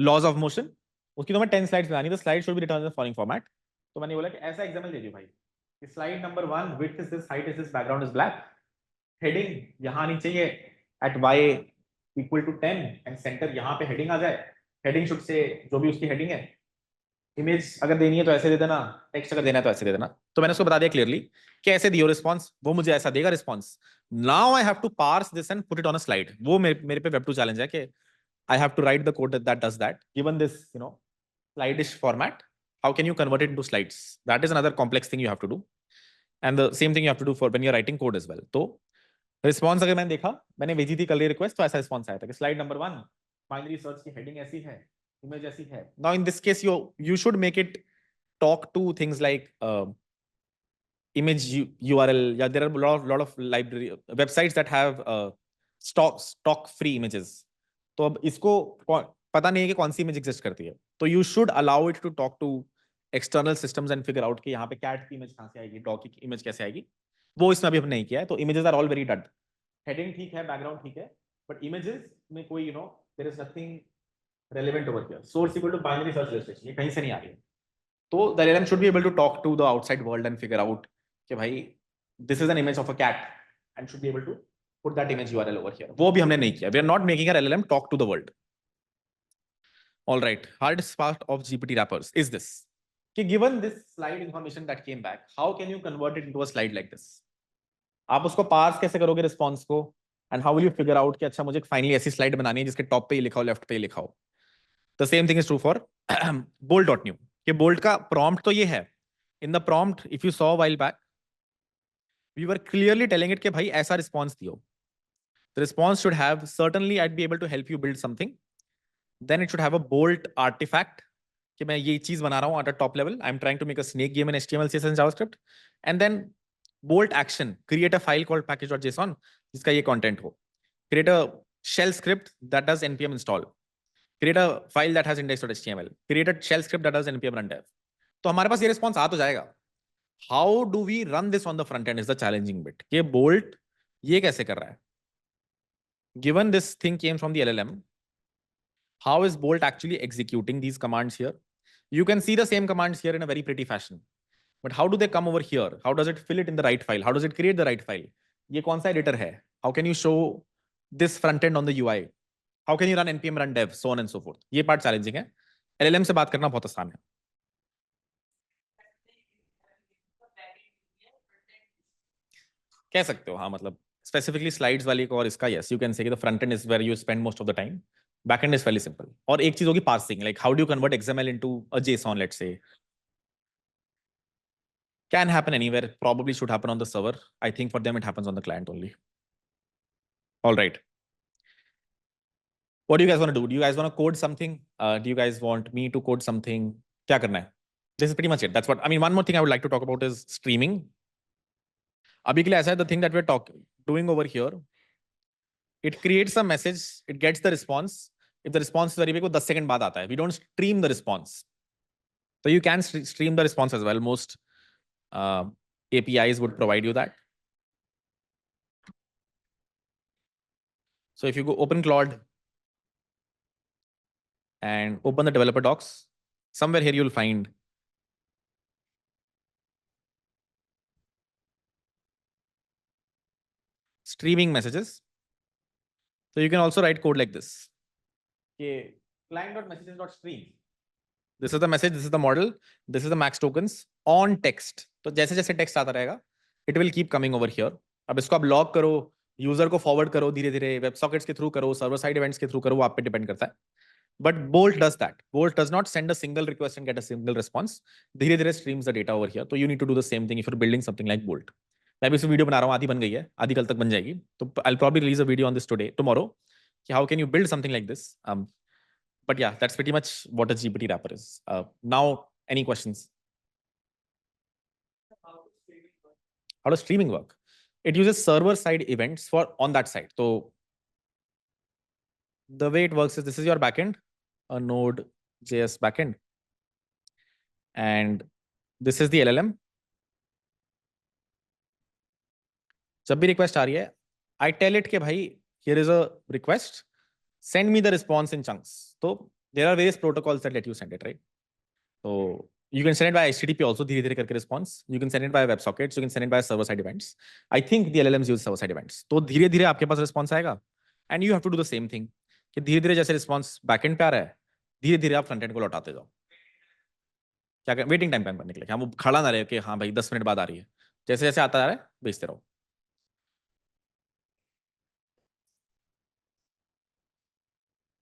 Speaker 2: लॉज ऑफ मोशन, उसकी तुम्हें 10 slides बनानी, तो slide should be return in the following format. तो मैंने बोला कि ऐसा एग्जांपल दे दियो भाई, slide number 1 width is this, height is this, background is black, heading यहां आनी चाहिए at y equal to 10 and center यहां पे हेडिंग आ जाए, हेडिंग शुड से जो भी उसकी हेडिंग है, इमेज अगर देनी है तो ऐसे दे देना, टेक्स्ट अगर देना है तो ऐसे दे देना। तो मैंने उसको बता दिया क्लियरली कैसे दियो रिस्पांस, वो मुझे ऐसा देगा response. Now I have to parse this and put it on a slide. वो मेरे पे Web2 चैलेंज है कि I have to write the code that does that given this slideish format. How can you convert it into slides? That is another complex thing you have to do, and the same thing you have to do for when you are writing code as well. तो response अगर मैंने देखा, मैंने भेजी थी कल ये request, तो ऐसा रिस्पांस आया था कि स्लाइड नंबर 1 बाइनरी सर्च की हेडिंग ऐसी है, इमेज ऐसी है। Now in this case you should make it talk to things like image URL. Yeah, there are lot of library websites that have stock free images. तो अब इसको पता नहीं है कि कौन सी इमेज एग्जिस्ट करती है, तो you should allow it to talk to external systems and figure out कि यहाँ पे कैट की इमेज कहाँ से आएगी, डॉग की इमेज कैसे आएगी। वो इसमें अभी हमने नहीं किया है। तो images are all very dud, heading ठीक है, बैकग्राउंड ठीक है, बट इमेजेस में कोई there is nothing relevant over here. Source equal to binary search registration, ये कहीं से नहीं आ रही है। तो the LLM should be able to talk to the outside world and figure out कि भाई this is an image of a cat and should be able to put that image URL over here. वो भी हमने नहीं किया। We are not making our LLM talk to the world. All right. Hardest part of GPT wrappers is this. कि given this slide information that came back, how can you convert it into a slide like this? आप उसको parse कैसे करोगे response को, and how will you figure out कि अच्छा मुझे finally ऐसी स्लाइड बनानी है जिसके टॉप पे ही लिखा हो, लेफ्ट पे ही लिखा हो। The same thing is true for bolt.new. कि bolt का prompt तो ये है। In the prompt, if you saw a while back, we were clearly telling it कि भाई ऐसा response दियो। The response should have certainly I'd be able to help you build something. Then it should have a bolt artifact कि मैं ये चीज बना रहा हूँ at a top level. I'm trying to make a snake game in HTML, CSS and JavaScript. And then bolt action, create a file called package.json जिसका ये content हो. Create a shell script that does npm install. Create a file that has index.html. Create a shell script that does npm run dev. तो हमारे पास ये response आ तो जाएगा, How do we run this on the front end is the challenging bit. ये Bolt ये कैसे कर रहा है? Given this thing came from the LLM, how is Bolt actually executing these commands here? You can see the same commands here in a very pretty fashion. But how do they come over here? How does it fill it in the right file? How does it create the right file? ये कौन सा editor है? How can you show this front end on the UI? How can you run npm run dev, so on and so forth? ये part challenging है. LLM से बात करना बहुत आसान है. कह सकते हो हाँ, मतलब specifically slides वाली को और इसका yes, you can say the front end is where you spend most of the time. Back end is fairly simple. और एक चीज होगी parsing, like how do you convert XML into a JSON, let's say. Can happen anywhere, probably should happen on the server. I think for them it happens on the client only. All right. What do you guys want to do? Do you guys want to code something? Do you guys want me to code something? क्या करना है? This is pretty much it. That's what I mean. One more thing I would like to talk about is streaming. अभी के लिए ऐसा है, the thing that we're doing over here, it creates a message, it gets the response. If the response is very big, वो 10 second बाद आता है. We don't stream the response. So you can stream the response as well. Most APIs would provide you that. So if you go open Claude and open the developer docs, somewhere here you'll find streaming messages. So you can also write code like this. Okay, client.messages.stream. This is the message, this is the model, this is the max tokens on text. तो जैसे जैसे text आता रहेगा, it will keep coming over here. अब इसको आप log करो, user को forward करो धीरे धीरे, WebSockets के through करो, server side events के through करो, वो आप पे depend करता है. But Bolt does that. Bolt does not send a single request and get a single response. धीरे धीरे streams the data over here. So you need to do the same thing if you're building something like Bolt. मैं भी इस video बना रहा हूँ, आधी बन गई है, आधी कल तक बन जाएगी. तो I'll probably release a video on this tomorrow. How can you build something like this? But yeah, that's pretty much what a GPT wrapper is. Now, any questions? How does streaming work? It uses server-side events for on that side. So the way it works is this is your backend, a Node.js backend, and this is the LLM. जब भी request आ रही है, I tell it कि भाई here is a request. Send me the response in chunks. So there are various protocols that let you send it, right? So you can send it by HTTP also, धीरे धीरे करके response. You can send it by WebSockets. You can send it by server-side events. I think the LLMs use server-side events. तो धीरे धीरे आपके पास response आएगा. And you have to do the same thing. कि धीरे धीरे जैसे response backend पे आ रहा है, धीरे धीरे आप front end को लौटाते जाओ. क्या करें? Waiting time करने के लिए. हम खड़ा ना रहे कि हाँ भाई 10 मिनट बाद आ रही है. जैसे जैसे आता जा रहा है, भेजते रहो.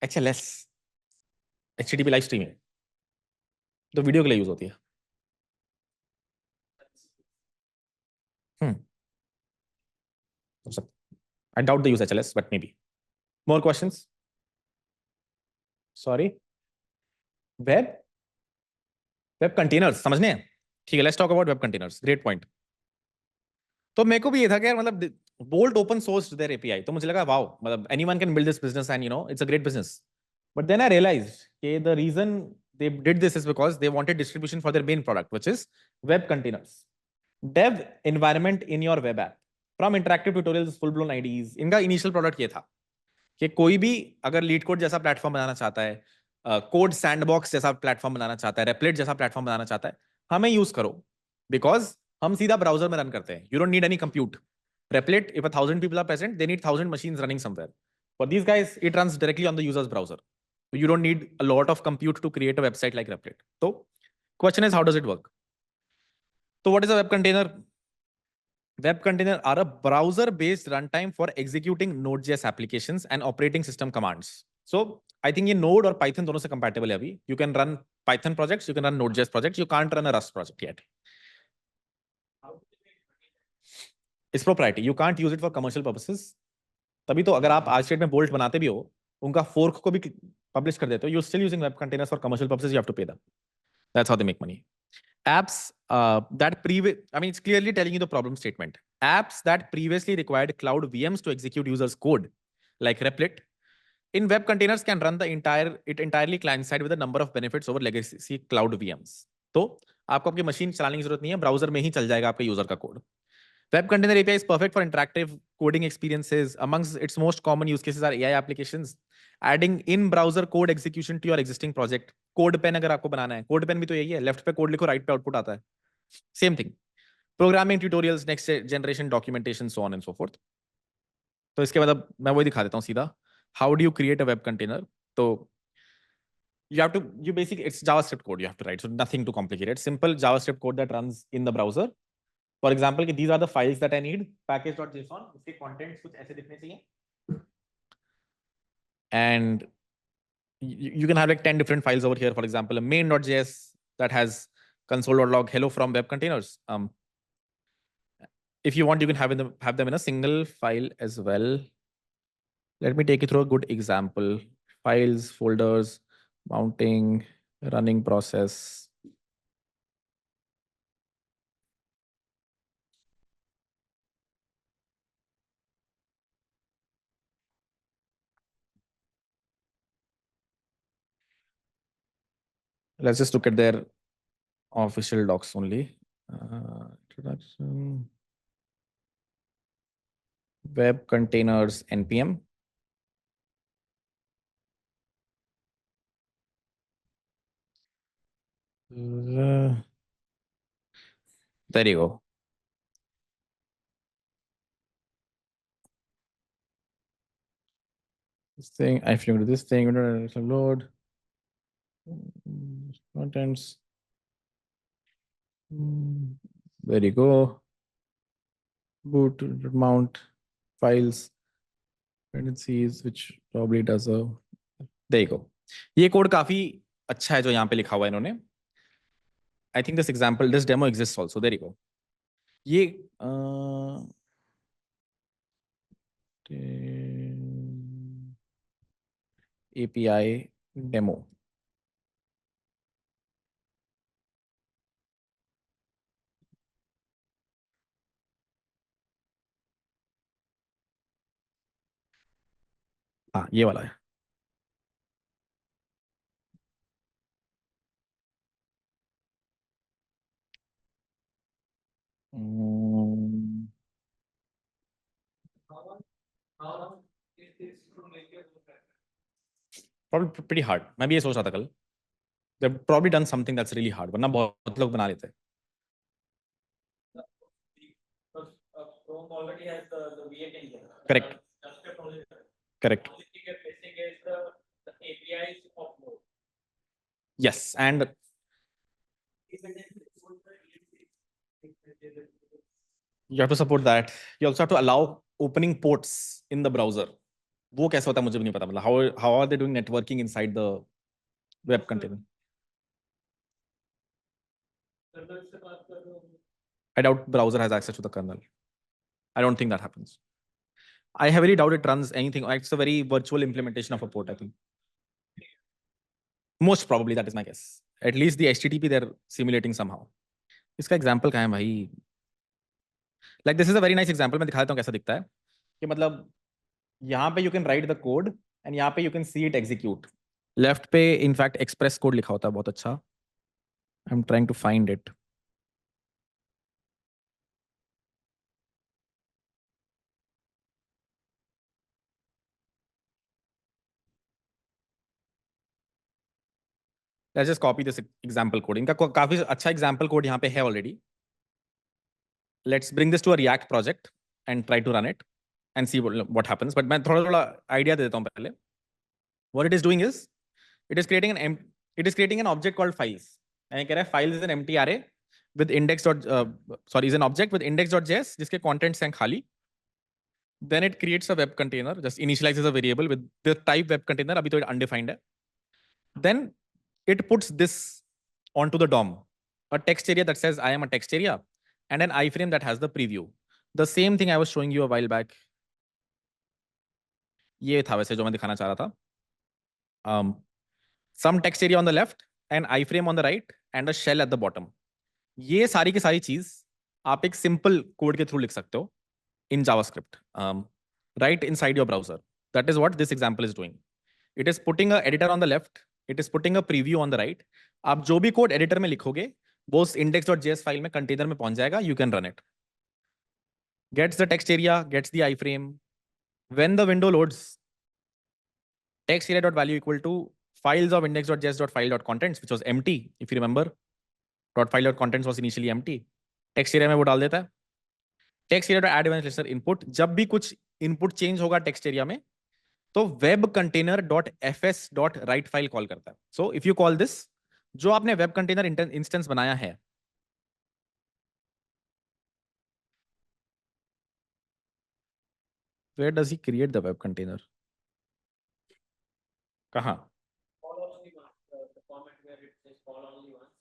Speaker 2: HLS, HTTP live streaming, तो वीडियो के लिए यूज होती है. I doubt they use HLS, but maybe. More questions? Sorry. Web containers समझने हैं? ठीक है, let's talk about web containers. Great point. तो मेरे को भी ये था कि यार मतलब Bolt open sourced their API, तो मुझे लगा वाओ, मतलब anyone can build this business and you know it's a great business. But then I realized that the reason they did this is because they wanted distribution for their main product, which is web containers. Dev environment in your web app. From interactive tutorials, full blown IDEs, इनका initial product ये था कि कोई भी अगर leet code जैसा platform बनाना चाहता है, कोड सैंडबॉक्स जैसा प्लेटफॉर्म बनाना चाहता है, रेपलेट जैसा प्लेटफॉर्म बनाना चाहता है, हमें यूज करो, बिकॉज हम सीधा ब्राउजर में रन करते हैं. You don't need any compute. Replit, if 1,000 people are present, they need 1,000 machines running somewhere. For these guys, it runs directly on the user's browser. So you don't need a lot of compute to create a website like Replit. So question is, how does it work? So what is a web container? Web container are a browser-based runtime for executing Node.js applications and operating system commands. So I think ये Node और Python दोनों से compatible है अभी. You can run Python projects, you can run Node.js projects, you can't run a Rust project yet. It's proprietary. You can't use it for commercial purposes. तभी तो अगर आप आज डेट में Bolt बनाते भी हो, उनका fork को भी publish कर देते हो, you're still using web containers for commercial purposes. You have to pay them. That's how they make money. Apps it's clearly telling you the problem statement. Apps that previously required cloud VMs to execute users' code, like Replit, in web containers can run it entirely client side with a number of benefits over legacy cloud VMs. तो आपको आपकी machine चलाने की जरूरत नहीं है, browser में ही चल जाएगा आपका यूजर का code. Web Container API is perfect for interactive coding experiences. Amongst its most common use cases are AI applications, adding in-browser code execution to your existing project. Code pen अगर आपको बनाना है, code pen भी तो यही है, left पे code लिखो, right पे output आता है. Same thing. Programming tutorials, next generation documentation, so on and so forth. तो इसके बाद मैं वही दिखा देता हूँ सीधा. How do you create a web container? तो you basically, it's JavaScript code you have to write, so nothing too complicated. Simple JavaScript code that runs in the browser. For example, these are the files that I need. Package.json, इसके contents कुछ ऐसे दिखने चाहिए. And you can have like 10 different files over here. For example, a main.js that has console.log hello from web containers. If you want, you can have them in a single file as well. Let me take you through a good example. Files, folders, mounting, running process. Let's just look at their official docs only. Introduction. Web containers npm. There you go. This thing, I figured this thing, load contents. There you go. Boot, mount files, dependencies, which probably does a. There you go. ये code काफी अच्छा है जो यहाँ पे लिखा हुआ है इन्होंने. I think this example, this demo exists also. There you go. ये API demo. हाँ ये वाला है. Probably pretty hard. मैं भी ये सोच रहा था कल. They've probably done something that's really hard. वरना बहुत लोग बना लेते हैं.
Speaker 3: Chrome already has the V8 engine.
Speaker 2: Correct. Correct.
Speaker 3: Only thing you're missing is the APIs of Node.
Speaker 2: Yes, and you have to support that. You also have to allow opening ports in the browser. वो कैसे होता है मुझे भी नहीं पता. मतलब how are they doing networking inside the web container? I doubt browser has access to the kernel. I don't think that happens. I heavily doubt it runs anything. It's a very virtual implementation of a port, I think. Most probably, that is my guess. At least the HTTP they're simulating somehow. इसका example कहाँ है भाई? Like this is a very nice example. मैं दिखा देता हूँ कैसा दिखता है. कि मतलब यहाँ पे you can write the code and यहाँ पे you can see it execute. Left पे in fact express code लिखा होता है बहुत अच्छा. I'm trying to find it. Let's just copy this example code. इनका काफी अच्छा example code यहाँ पे है already. Let's bring this to a React project and try to run it and see what happens. But मैं थोड़ा idea दे देता हूँ पहले. What it is doing is, it is creating an object called files. And कह रहा है files is an empty array with is an object with index.js जिसके contents हैं खाली. Then it creates a web container, just initializes a variable with the type web container. अभी तो undefined है. Then it puts this onto the DOM, a text area that says I am a text area, and an iframe that has the preview. The same thing I was showing you a while back. ये था वैसे जो मैं दिखाना चाह रहा था. Some text area on the left, an iframe on the right, and a shell at the bottom. ये सारी की सारी चीज आप एक simple code के through लिख सकते हो in JavaScript, right inside your browser. That is what this example is doing. It is putting a editor on the left. It is putting a preview on the right. आप जो भी code editor में लिखोगे, वो उस index.js file में container में पहुंच जाएगा. You can run it. Gets the text area, gets the iframe. When the window loads, text area dot value equal to files of index.js dot file dot contents, which was empty, if you remember. Dot file dot contents was initially empty. Text area में वो डाल देता है. Text area dot add event listener input. जब भी कुछ input change होगा text area में, तो web container dot fs dot write file call करता है. So if you call this, जो आपने web container instance बनाया है, where does he create the web container? कहाँ?
Speaker 3: Call only once, the comment where it says call only once.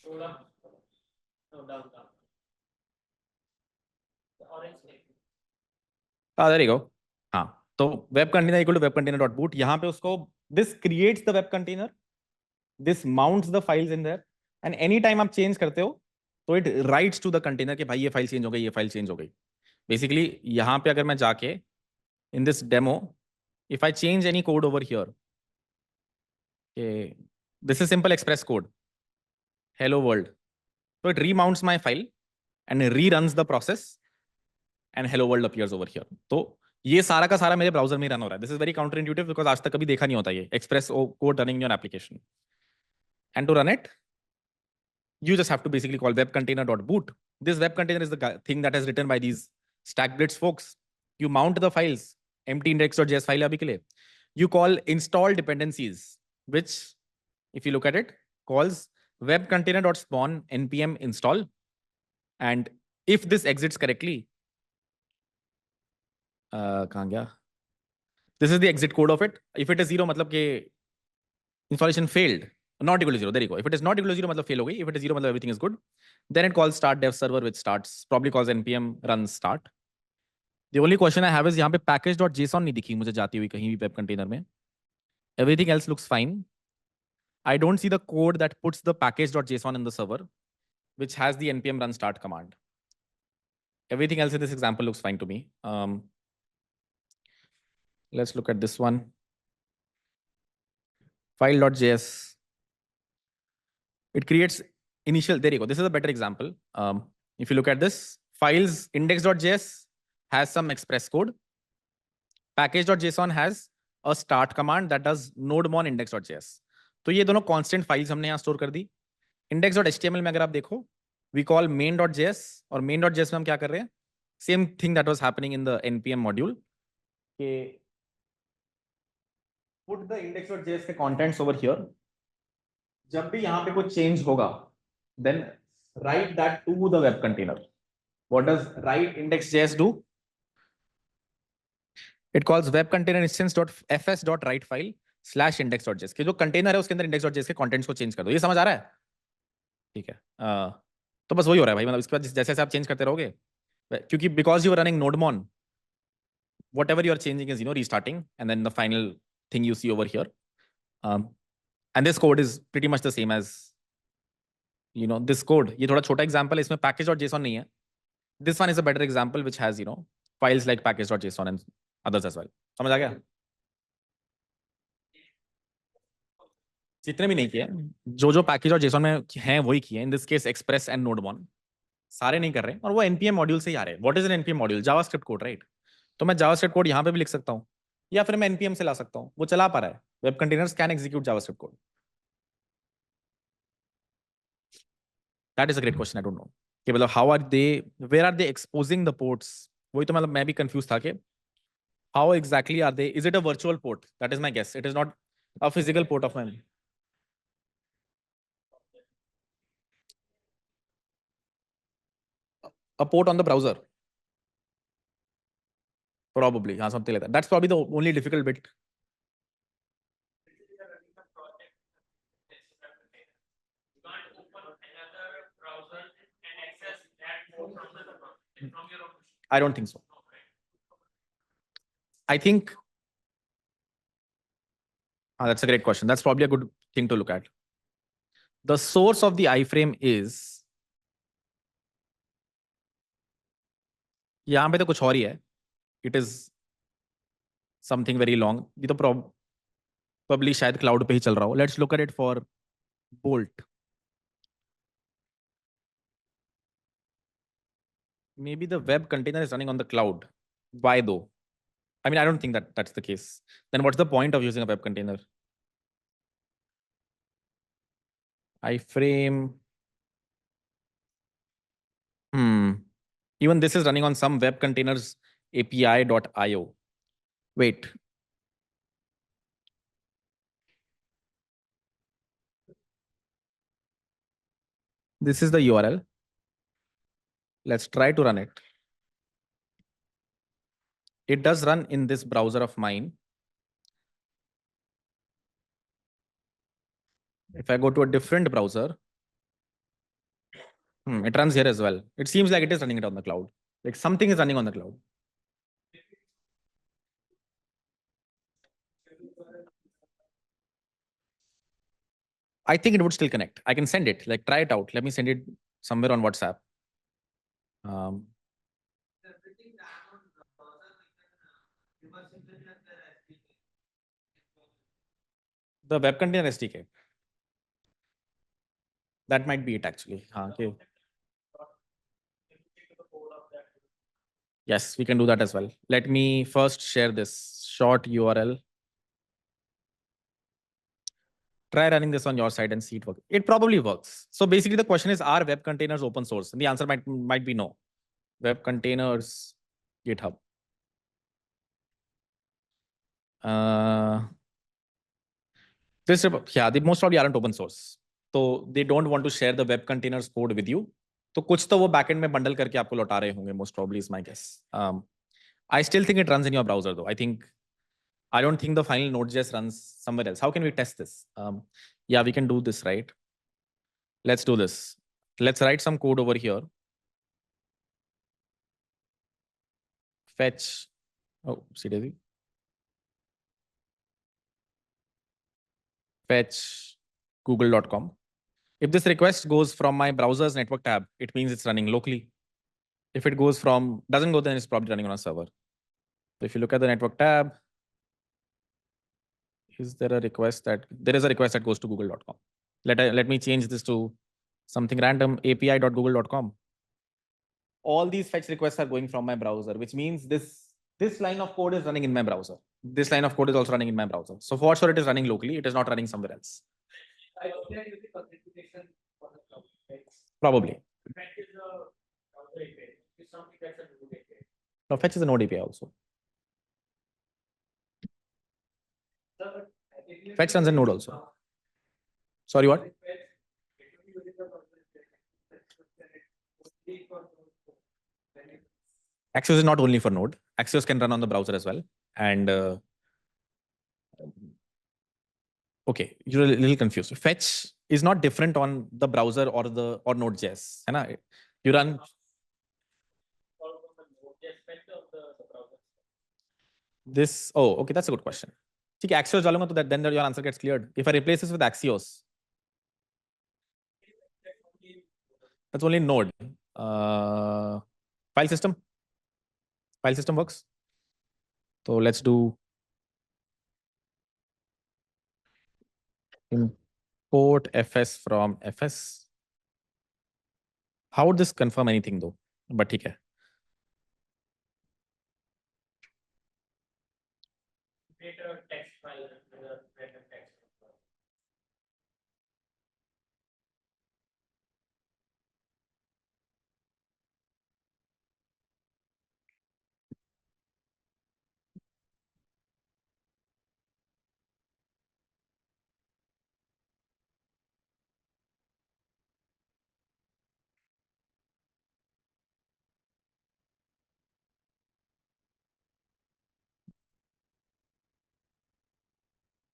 Speaker 3: Showed up. No, down. The orange thing.
Speaker 2: There you go. हाँ, तो web container equal to web container dot boot. यहाँ पे उसको this creates the web container, this mounts the files in there, and anytime आप change करते हो, तो it writes to the container कि भाई ये फाइल चेंज हो गई, ये फाइल चेंज हो गई. Basically यहाँ पे अगर मैं जाके in this demo, if I change any code over here, okay, this is simple express code, hello world, so it remounts my file and reruns the process, and hello world appears over here. तो ये सारा का सारा मेरे browser में run हो रहा है. This is very counterintuitive because आज तक कभी देखा नहीं होता ये Express code running your application. And to run it, you just have to basically call web container dot boot. This web container is the thing that is written by these StackBlitz folks. You mount the files, empty index.js file abhi ke liye. You call install dependencies, which, if you look at it, calls web container dot spawn npm install. And if this exits correctly, kahan gaya? This is the exit code of it. If it is 0, matlab ke installation failed. Not equal to 0. There you go. If it is not equal to 0, matlab fail ho gayi. If it is 0, matlab everything is good. Then it calls start dev server, which starts, probably calls npm run start. The only question I have is यहाँ पे package.json नहीं दिखी मुझे जाती हुई कहीं भी web container में. Everything else looks fine. I don't see the code that puts the package.json in the server, which has the npm run start command. Everything else in this example looks fine to me. Let's look at this one. File.js. It creates initial, there you go. This is a better example. If you look at this, files index.js has some express code. Package.json has a start command that does nodemon index.js. तो ये दोनों constant files हमने यहाँ store कर दी. Index.html में अगर आप देखो, we call main.js और main.js में हम क्या कर रहे हैं? Same thing that was happening in the npm module. के put the index.js के contents over here. जब भी यहाँ पे कुछ change होगा, then write that to the web container. What does write index.js do? It calls web container instance.fs.write file /index.js. कि जो कंटेनर है उसके अंदर index.js के कंटेंट्स को चेंज कर दो. ये समझ आ रहा है? ठीक है. तो बस वही हो रहा है भाई. मतलब इसके बाद जैसे जैसे आप चेंज करते रहोगे, क्योंकि because you are running nodemon, whatever you are changing is restarting, and then the final thing you see over here. And this code is pretty much the same as this code. ये थोड़ा छोटा example है, इसमें package.json नहीं है. This one is a better example which has files like package.json and others as well. समझ आ गया? जितने भी नहीं किए, जो पैकेज और जेसन में हैं वही किए. In this case Express and nodemon सारे नहीं कर रहे और वो npm मॉड्यूल से ही आ रहे हैं. What is an npm module? JavaScript code, right? तो मैं जावास्क्रिप्ट कोड यहाँ पे भी लिख सकता हूँ या फिर मैं npm से ला सकता हूँ. वो चला पा रहा है. Web containers can execute JavaScript code. That is a great question. I don't know कि मतलब how are they, where are they exposing the ports. वही तो मतलब मैं भी कंफ्यूज था कि how exactly are they. Is it a virtual port? That is my guess. It is not a physical port of mine. A port on the browser. Probably. Yeah, something like that. That's probably the only difficult bit. I don't think so. I think that's a great question. That's probably a good thing to look at. The source of the iframe is यहाँ पे तो कुछ और ही है. It is something very long. ये तो probably शायद cloud पे ही चल रहा हो. Let's look at it for Bolt. maybe the web container is running on the cloud. Why though? I mean, I don't think that that's the case. Then what's the point of using a web container? iframe. Even this is running on some web containers api.io. Wait. This is the URL. Let's try to run it. It does run in this browser of mine. If I go to a different browser, it runs here as well. It seems like it is running it on the cloud. Like something is running on the cloud. I think it would still connect. I can send it, like try it out. Let me send it somewhere on WhatsApp. The web container SDK. That might be it actually. Okay. Yes, we can do that as well. Let me first share this short URL. Try running this on your side and see it work. It probably works. So basically the question is, are web containers open source? And the answer might be no. Web containers, GitHub. They most probably aren't open source. So they don't want to share the web containers code with you. तो कुछ तो वो backend में bundle करके आपको लौटा रहे होंगे, most probably is my guess. I still think it runs in your browser though. I don't think the final Node.js runs somewhere else. How can we test this? Yeah, we can do this, right? Let's do this. Let's write some code over here. Fetch. Oh, CDZ. Fetch google.com. If this request goes from my browser's network tab, it means it's running locally. If it doesn't go, then it's probably running on a server. So if you look at the network tab, there is a request that goes to google.com. Let me change this to something random, api.google.com. All these fetch requests are going from my browser, which means this line of code is running in my browser. This line of code is also running in my browser. So for sure, it is running locally. It is not running somewhere else. Probably. No, fetch is a Node API also. Fetch runs in Node also. Sorry, what? Axios is not only for Node. Axios can run on the browser as well. And okay, you're a little confused. Fetch is not different on the browser or Node.js. You run. This, oh, okay, that's a good question. Okay, Axios डालूंगा तो then your answer gets cleared. If I replace this with Axios, that's only Node. File system works. So let's do import fs from fs. How would this confirm anything though? But ठीक है.
Speaker 3: Text file with a random text.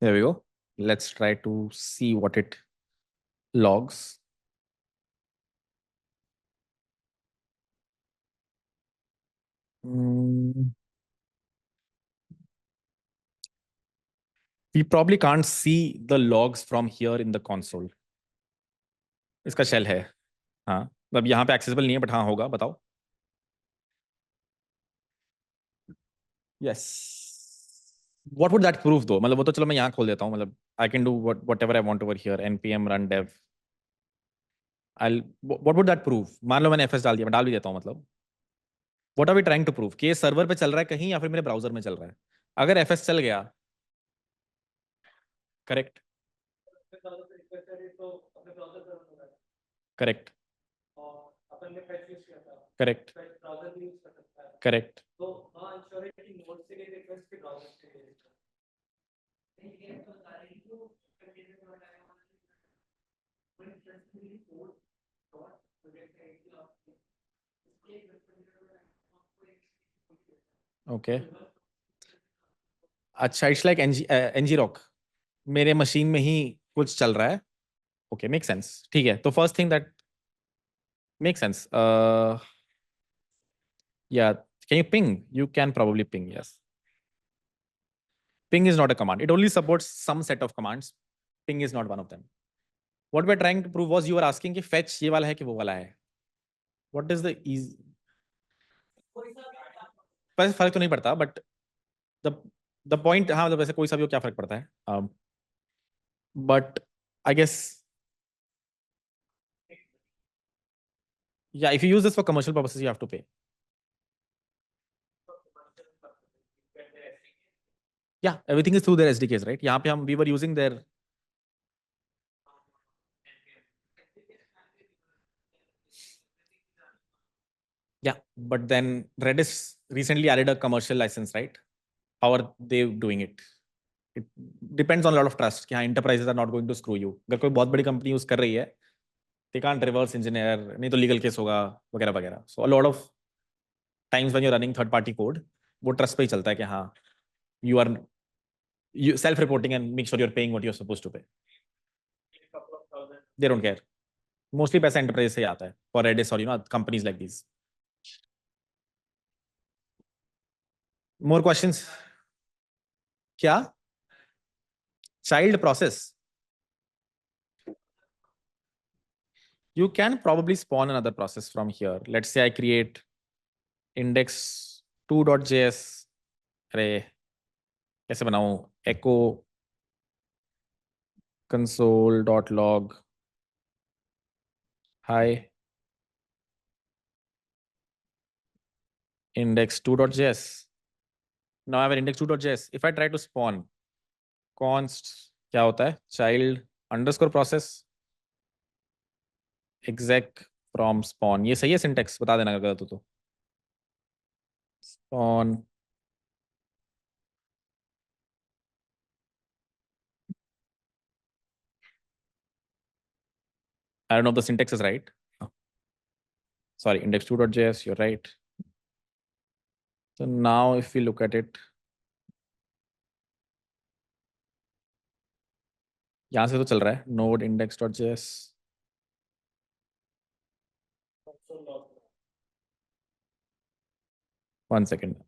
Speaker 2: There we go. Let's try to see what it logs. We probably can't see the logs from here in the console. इसका shell है. हाँ, अब यहाँ पे accessible नहीं है, but हाँ होगा. बताओ. Yes. What would that prove though? मतलब वो तो चलो मैं यहाँ खोल देता हूँ. मतलब I can do whatever I want over here. npm run dev. What would that prove? मान लो मैंने fs डाल दिया. मैं डाल भी देता हूँ मतलब. What are we trying to prove कि ये सर्वर पे चल रहा है कहीं या फिर मेरे ब्राउजर में चल रहा है? अगर एफएस चल गया, correct correct correct correct okay अच्छा, इट्स लाइक एनजी रॉक, मेरे मशीन में ही कुछ चल रहा है। Okay, make sense. ठीक है, तो first thing that make sense, या can you ping? You can probably ping, yes. Ping is not a command. It only supports some set of commands. Ping is not one of them. What we're trying to prove was you were asking कि fetch ये वाला है कि वो वाला है. What is the easy? पर फर्क तो नहीं पड़ता, but the point, हाँ मतलब वैसे कोई सा भी हो, क्या फर्क पड़ता है? But I guess, yeah, if you use this for commercial purposes, you have to pay. Yeah, everything is through their SDKs, right? यहाँ पे we were using their. Yeah, but then Redis recently added a commercial license, right? How are they doing it? It depends on a lot of trust कि हाँ, enterprises are not going to screw you. अगर कोई बहुत बड़ी company use कर रही है, they can't reverse engineer, नहीं तो लीगल केस होगा वगैरह वगैरह. So a lot of times when you're running third party code, वो ट्रस्ट पे ही चलता है कि हाँ, you are self reporting and make sure you're paying what you're supposed to pay. They don't care. Mostly पैसा enterprise से ही आता है for Redis or companies like these. More questions? क्या? Child process. You can probably spawn another process from here. Let's say I create index2.js. अरे कैसे बनाऊं? echo console.log hi index2.js. Now I have an index2.js. If I try to spawn const, क्या होता है? child underscore process exec from spawn. ये सही है syntax? बता देना अगर गलत हो तो. Spawn I don't know if the syntax is right. Oh. Sorry, index2.js, you're right. So now if we look at it, यहाँ से तो चल रहा है node index.js. One second.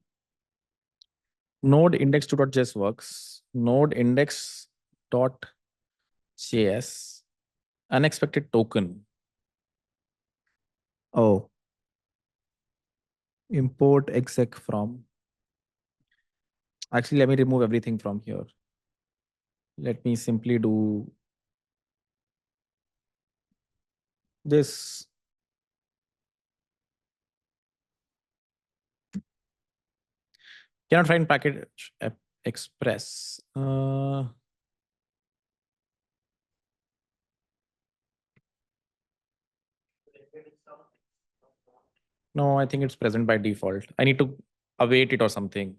Speaker 2: Node index2.js works. Node index.js unexpected token. Oh. Import exec from. Actually, let me remove everything from here. Let me simply do this. Cannot find package express. No, I think it's present by default. I need to await it or something.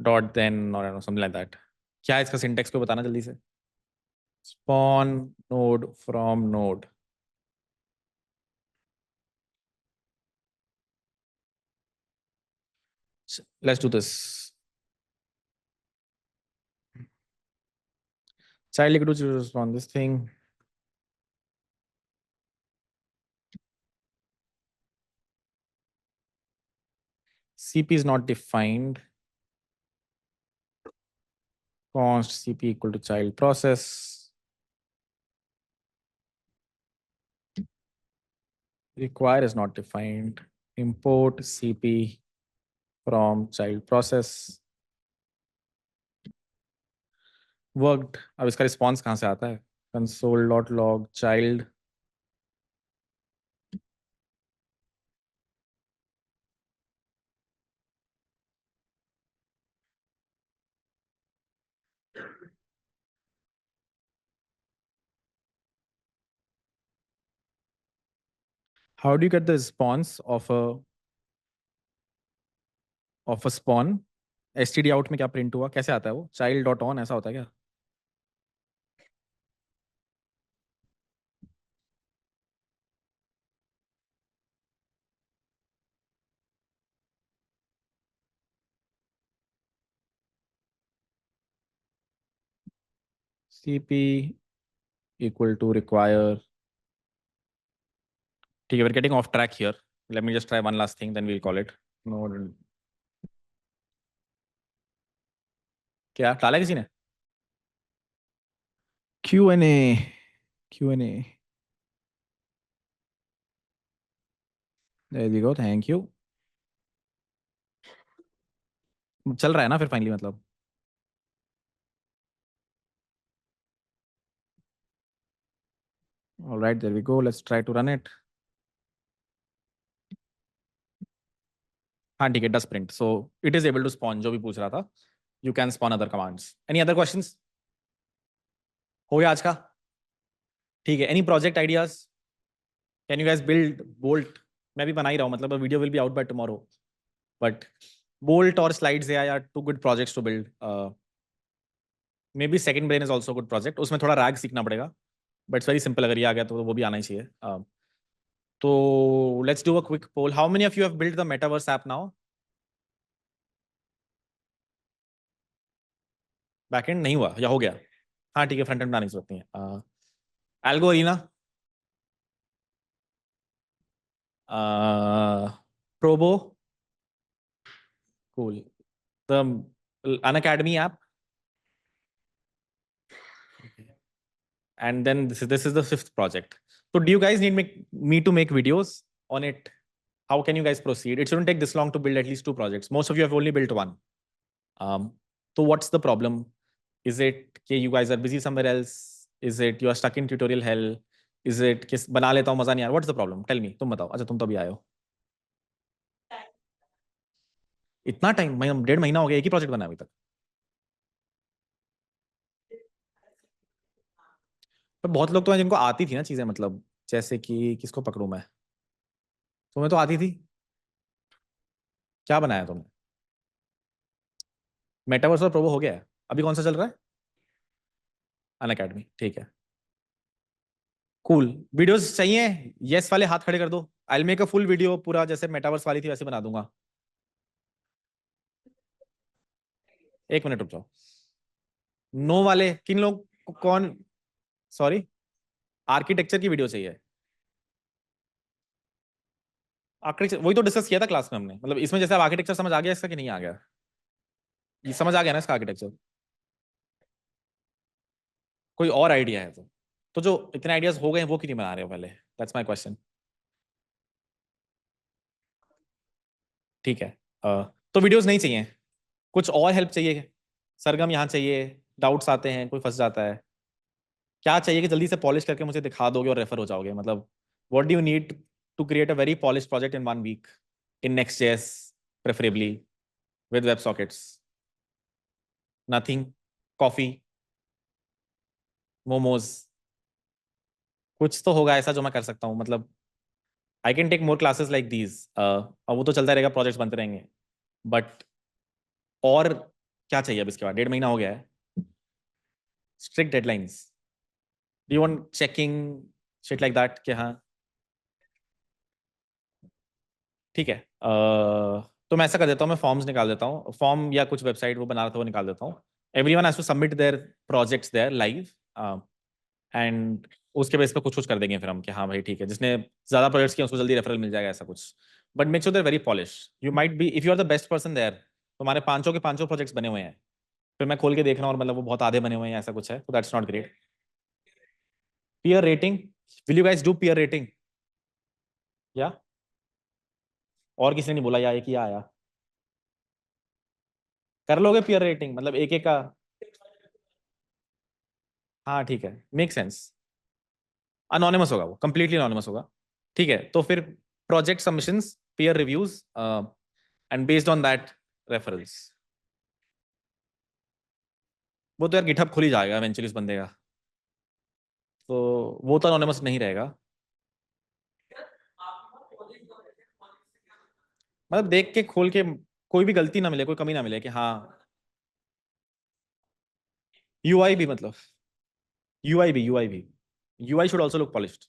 Speaker 2: Dot then or I don't know, something like that. क्या है इसका syntax को बताना जल्दी से. Spawn node from node. Let's do this. Child liquid to on this thing. CP is not defined. Const CP equal to child process. Require is not defined. Import CP from child process. Worked. अब इसका response कहाँ से आता है? Console.log child. How do you get the response of a spawn? std out में क्या print हुआ, कैसे आता है वो? child डॉट ऑन ऐसा होता है क्या? cp equal to require. ठीक है, we're getting off track here. Let me just try one last thing, then we'll call it. No, क्या डाला किसी ने? Q&A. Q&A. There we go. Thank you. चल रहा है ना फिर फाइनली, मतलब? All right, there we go. Let's try to run it. हाँ ठीक है, does print. So it is able to spawn, जो भी पूछ रहा था. You can spawn other commands. Any other questions? हो गया आज का? ठीक है. Any project ideas? Can you guys build Bolt? मैं भी बना ही रहा हूँ, मतलब video will be out by tomorrow. But Bolt और स्लाइड्स या two good projects to build. Maybe second brain is also good project. उसमें थोड़ा रैग सीखना पड़ेगा, बट इट्स वेरी सिंपल. अगर ये आ गया तो वो भी आना ही चाहिए. तो let's do a quick poll. How many of you have build the metaverse app now? Backend नहीं हुआ या हो गया? हाँ ठीक है, फ्रंट एंड बनाने की जरूरत नहीं है. Algo Arena, Probo, cool. The Unacademy app. And then this is the fifth project. So do you guys need me to make videos on it? How can you guys proceed? It shouldn't take this long to build at least 2 projects. Most of you have only built 1. So what's the problem? Is it that you guys are busy somewhere else? Is it you are stuck in tutorial hell? Is it कि बना लेता हूँ मजा नहीं आ रहा? What's the problem? Tell me. तुम बताओ. अच्छा तुम तो अभी आए हो. इतना टाइम? 1.5 महीना हो गया, एक ही प्रोजेक्ट बना अभी तक. पर बहुत लोग तो हैं जिनको आती थी ना चीजें, मतलब जैसे कि किसको पकड़ूं मैं? तुम्हें तो आती थी. क्या बनाया तुमने? मेटावर्स और प्रोबो हो गया है. अभी कौन सा चल रहा है? अनअकैडमी. ठीक है, कूल. वीडियोस चाहिए? यस वाले हाथ खड़े कर दो. I will make a full video, पूरा जैसे मेटावर्स वाली थी वैसे बना दूंगा. 1 मिनट रुक जाओ. नो वाले किन लोग? कौन? सॉरी, आर्किटेक्चर की वीडियो चाहिए? आर्किटेक्चर वही तो डिस्कस किया था क्लास में हमने. मतलब इसमें जैसे अब आर्किटेक्चर समझ आ गया इसका कि नहीं आ गया? ये समझ आ गया ना इसका आर्किटेक्चर? कोई और आइडिया है तो जो इतने आइडियाज हो गए हैं वो क्यों नहीं बना रहे हो पहले? That's my question. ठीक है. तो वीडियोस नहीं चाहिए, कुछ और हेल्प चाहिए? सरगम यहाँ चाहिए, डाउट्स आते हैं, कोई फंस जाता है. क्या चाहिए कि जल्दी से पॉलिश करके मुझे दिखा दोगे और रेफर हो जाओगे? मतलब what do you need to create a very polish project in 1 week in Next.js, preferably with web sockets? Nothing? Coffee, momos, कुछ तो होगा ऐसा जो मैं कर सकता हूँ. मतलब I can take more classes like these. अब वो तो चलता रहेगा, प्रोजेक्ट्स बनते रहेंगे. बट और क्या चाहिए अब इसके बाद? 1.5 महीना हो गया है. Strict deadlines. Do you want checking shit like that? कि हाँ ठीक है. तो मैं ऐसा कर देता हूँ, मैं फॉर्म्स निकाल देता हूँ. फॉर्म या कुछ वेबसाइट वो बना रहा था वो निकाल देता हूँ. Everyone has to submit their projects their live, एंड उसके बेस पे कुछ कुछ कर देंगे फिर हम कि हाँ भाई ठीक है, जिसने ज्यादा प्रोजेक्ट्स किए उसको जल्दी रेफरल मिल जाएगा, ऐसा कुछ. But make sure they're very polish. You might be, if you are the best person there, तुम्हारे पांचों के पांचों प्रोजेक्ट्स बने हुए हैं, फिर मैं खोल के देख रहा हूँ और मतलब वो बहुत आधे बने हुए हैं, ऐसा कुछ है, तो that's not great. Peer rating, will you guys do peer rating? या और किसी ने नहीं बोला या एक ही आया? कर लोगे पीयर रेटिंग, मतलब एक एक का? हाँ ठीक है, मेक सेंस. अनोनिमस होगा वो, कंप्लीटली अनोनिमस होगा. ठीक है, तो फिर project submissions, peer reviews, and based on that referrals. वो तो यार गिटहब खुल ही जाएगा इवेंचुअली उस बंदे का, तो वो तो अनोनिमस नहीं रहेगा। मतलब देख के खोल के कोई भी गलती ना मिले, कोई कमी ना मिले कि हाँ। यूआई भी, मतलब UI should also look polished.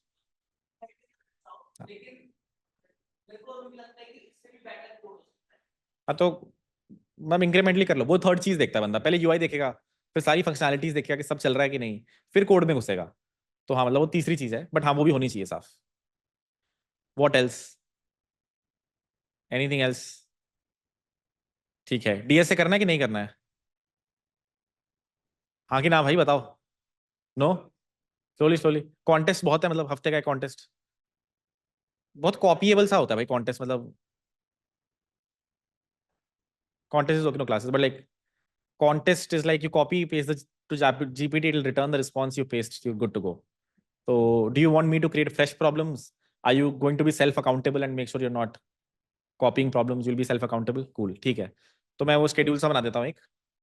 Speaker 2: हाँ तो मैम इंक्रीमेंटली कर लो, वो थर्ड चीज देखता है बंदा, पहले यूआई देखेगा, फिर सारी फंक्शनैलिटीज देखेगा कि सब चल रहा है कि नहीं, फिर कोड में घुसेगा। तो हाँ मतलब वो तीसरी चीज है, बट हाँ वो भी होनी चाहिए साफ। What else, anything else? ठीक है, डीएसए करना है कि नहीं करना है? हाँ कि ना भाई बताओ। No, slowly slowly. कॉन्टेस्ट बहुत है, मतलब हफ्ते का कॉन्टेस्ट बहुत कॉपीएबल सा होता है भाई कॉन्टेस्ट, मतलब contest is okay no classes, but like contest is like you copy paste the to GPT, it will return the response you paste, you're good to go. So do you want me to create fresh problems? Are you going to be self accountable and make sure you're not copying problems? You'll be self accountable, cool, ठीक है। तो मैं वो schedule सा बना देता हूँ एक,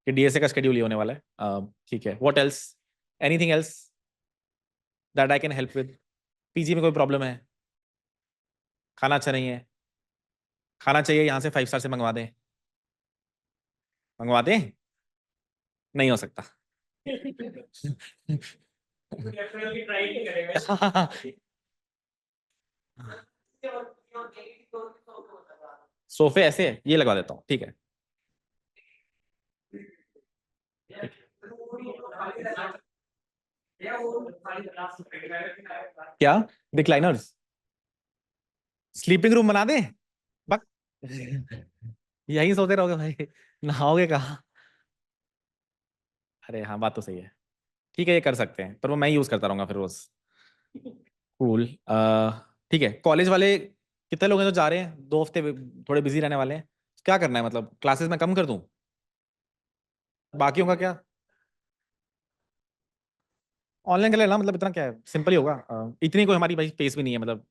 Speaker 2: कि डीएसए का शेड्यूल ही होने वाला है। ठीक है, what else, anything else that I can help with? PG में कोई प्रॉब्लम है? खाना अच्छा नहीं है? खाना चाहिए यहाँ से 5 स्टार से मंगवा दें? मंगवा दें? नहीं हो सकता।
Speaker 3: डेफिनेटली ट्राई नहीं करेगा।
Speaker 2: सोफे ऐसे है, ये लगवा देता हूँ, ठीक है। क्या डिक्लाइनर्स? स्लीपिंग रूम बना दे? बक यही सोते रहोगे भाई, नहाओगे कहाँ? अरे हाँ बात तो सही है, ठीक है ये कर सकते हैं, पर वो मैं यूज करता रहूंगा फिर रोज। कूल। ठीक है, कॉलेज वाले कितने लोग हैं जो जा रहे हैं 2 हफ्ते थोड़े बिजी रहने वाले हैं? क्या करना है, मतलब क्लासेस में कम कर दूं? बाकियों का क्या? ऑनलाइन कर लेना, मतलब इतना क्या है, सिंपल ही होगा। इतनी कोई हमारी भाई स्पेस भी नहीं है, मतलब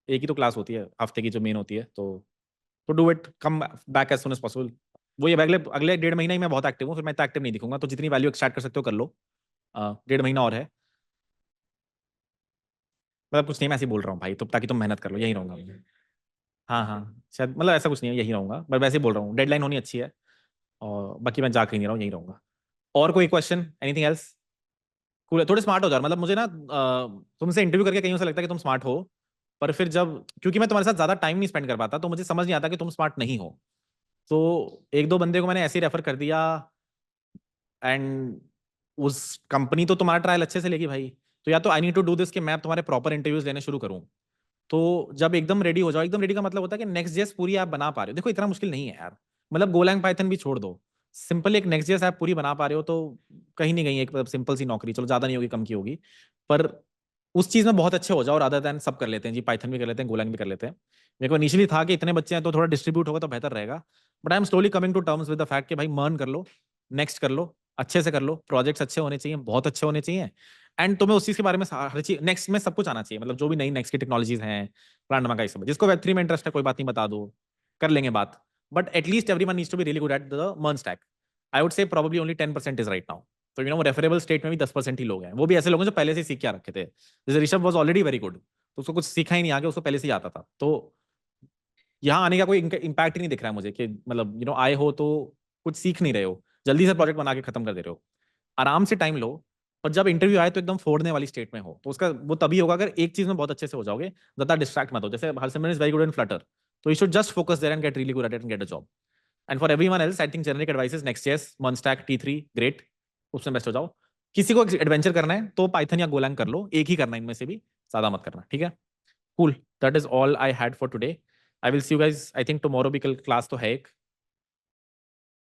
Speaker 2: एक ही तो क्लास होती है हफ्ते की जो मेन होती है, तो do it, come back as soon as possible. वो ये अगले अगले 1.5 महीना ही मैं बहुत एक्टिव हूँ, फिर मैं इतना एक्टिव नहीं दिखूंगा, तो जितनी वैल्यू एक्सट्रैक्ट कर सकते हो कर लो। 1.5 महीना और है, मतलब कुछ नहीं, मैं ऐसे ही बोल रहा हूँ भाई, तो ताकि तुम मेहनत कर लो, यही रहूंगा मैं। हाँ हाँ शायद, मतलब ऐसा कुछ नहीं है, यही रहूंगा, बस वैसे ही बोल रहा हूँ, डेडलाइन होनी अच्छी है, और बाकी मैं जा कहीं नहीं रहा हूँ, यही रहूंगा। और कोई क्वेश्चन, एनीथिंग एल्स? कूल है, थोड़े स्मार्ट हो जाओ, मतलब मुझे ना तुमसे इंटरव्यू करके कहीं से लगता है कि तुम स्मार्ट हो, पर फिर जब, क्योंकि मैं तुम्हारे साथ ज्यादा टाइम नहीं स्पेंड कर पाता, तो मुझे समझ नहीं आता कि तुम स्मार्ट नहीं हो। तो एक दो बंदे को मैंने ऐसे ही रेफर कर दिया, एंड उस कंपनी तो तुम्हारा ट्रायल अच्छे से लेगी भाई। तो या तो I need to do this कि मैं तुम्हारे प्रॉपर इंटरव्यूज लेने शुरू करूँ। तो जब एकदम रेडी हो जाओ, एकदम रेडी का मतलब होता है कि नेक्स्ट जेएस पूरी ऐप बना पा रहे हो, देखो इतना मुश्किल नहीं है यार, मतलब गोलैंग पाइथन भी छोड़ दो, सिंपल एक नेक्स्ट जेएस ऐप पूरी बना पा रहे हो, तो कहीं नहीं कहीं एक सिंपल सी नौकरी, चलो ज्यादा नहीं होगी कम की होगी, पर उस चीज में बहुत अच्छे हो जाओ, रादर देन सब कर लेते हैं जी, पाइथन भी कर लेते हैं, गोलैंग भी कर लेते हैं। मेरे को इनिशियली था कि इतने बच्चे हैं तो थोड़ा डिस्ट्रीब्यूट होगा तो बेहतर रहेगा, but I am slowly coming to terms with the fact कि भाई मर्न कर लो, नेक्स्ट कर लो, अच्छे से कर लो, प्रोजेक्ट्स अच्छे होने चाहिए, बहुत अच्छे होने चाहिए, एंड तुम्हें उस चीज के बारे में हर चीज नेक्स्ट में सब कुछ आना चाहिए, मतलब जो भी नई नेक्स्ट की टेक्नोलॉजीज हैं, प्लान का सब, जिसको वेब3 में इंटरेस्ट है कोई बात नहीं, बता दो, कर लेंगे बात, but at least everyone needs to be really good at the MERN stack. I would say probably only 10% is right now. तो यू नो रेफरेबल स्टेट में भी 10% ही लोग हैं, वो भी ऐसे लोग हैं जो पहले से सीख के आ रखे थे, जैसे Rishabh was already very good, तो उसको कुछ सीखा ही नहीं आगे, उसको पहले से ही आता था, तो यहाँ आने का कोई इम्पैक्ट ही नहीं दिख रहा है मुझे कि मतलब यू नो आए हो तो कुछ सीख नहीं रहे हो, जल्दी से प्रोजेक्ट बना के खत्म कर दे रहे हो, आराम से टाइम लो, और जब इंटरव्यू आए तो एकदम फोड़ने वाली स्टेट में हो, तो उसका वो तभी होगा अगर एक चीज में बहुत अच्छे से हो जाओगे, ज्यादा डिस्ट्रैक्ट मत हो, जैसे Harsimran is very good in Flutter, तो you should just focus there and get really good at it and get a job. And for everyone else I think generic advice is नेक्स्ट.js, Munstack, T3 ग्रेट, उसमें best हो जाओ। किसी को adventure करना है तो पाइथन या गोलैंग कर लो, एक ही करना है इनमें से भी, ज्यादा मत करना, ठीक है? Cool, that is all I had for today. I will see you guys, I think tomorrow भी कल क्लास तो है एक,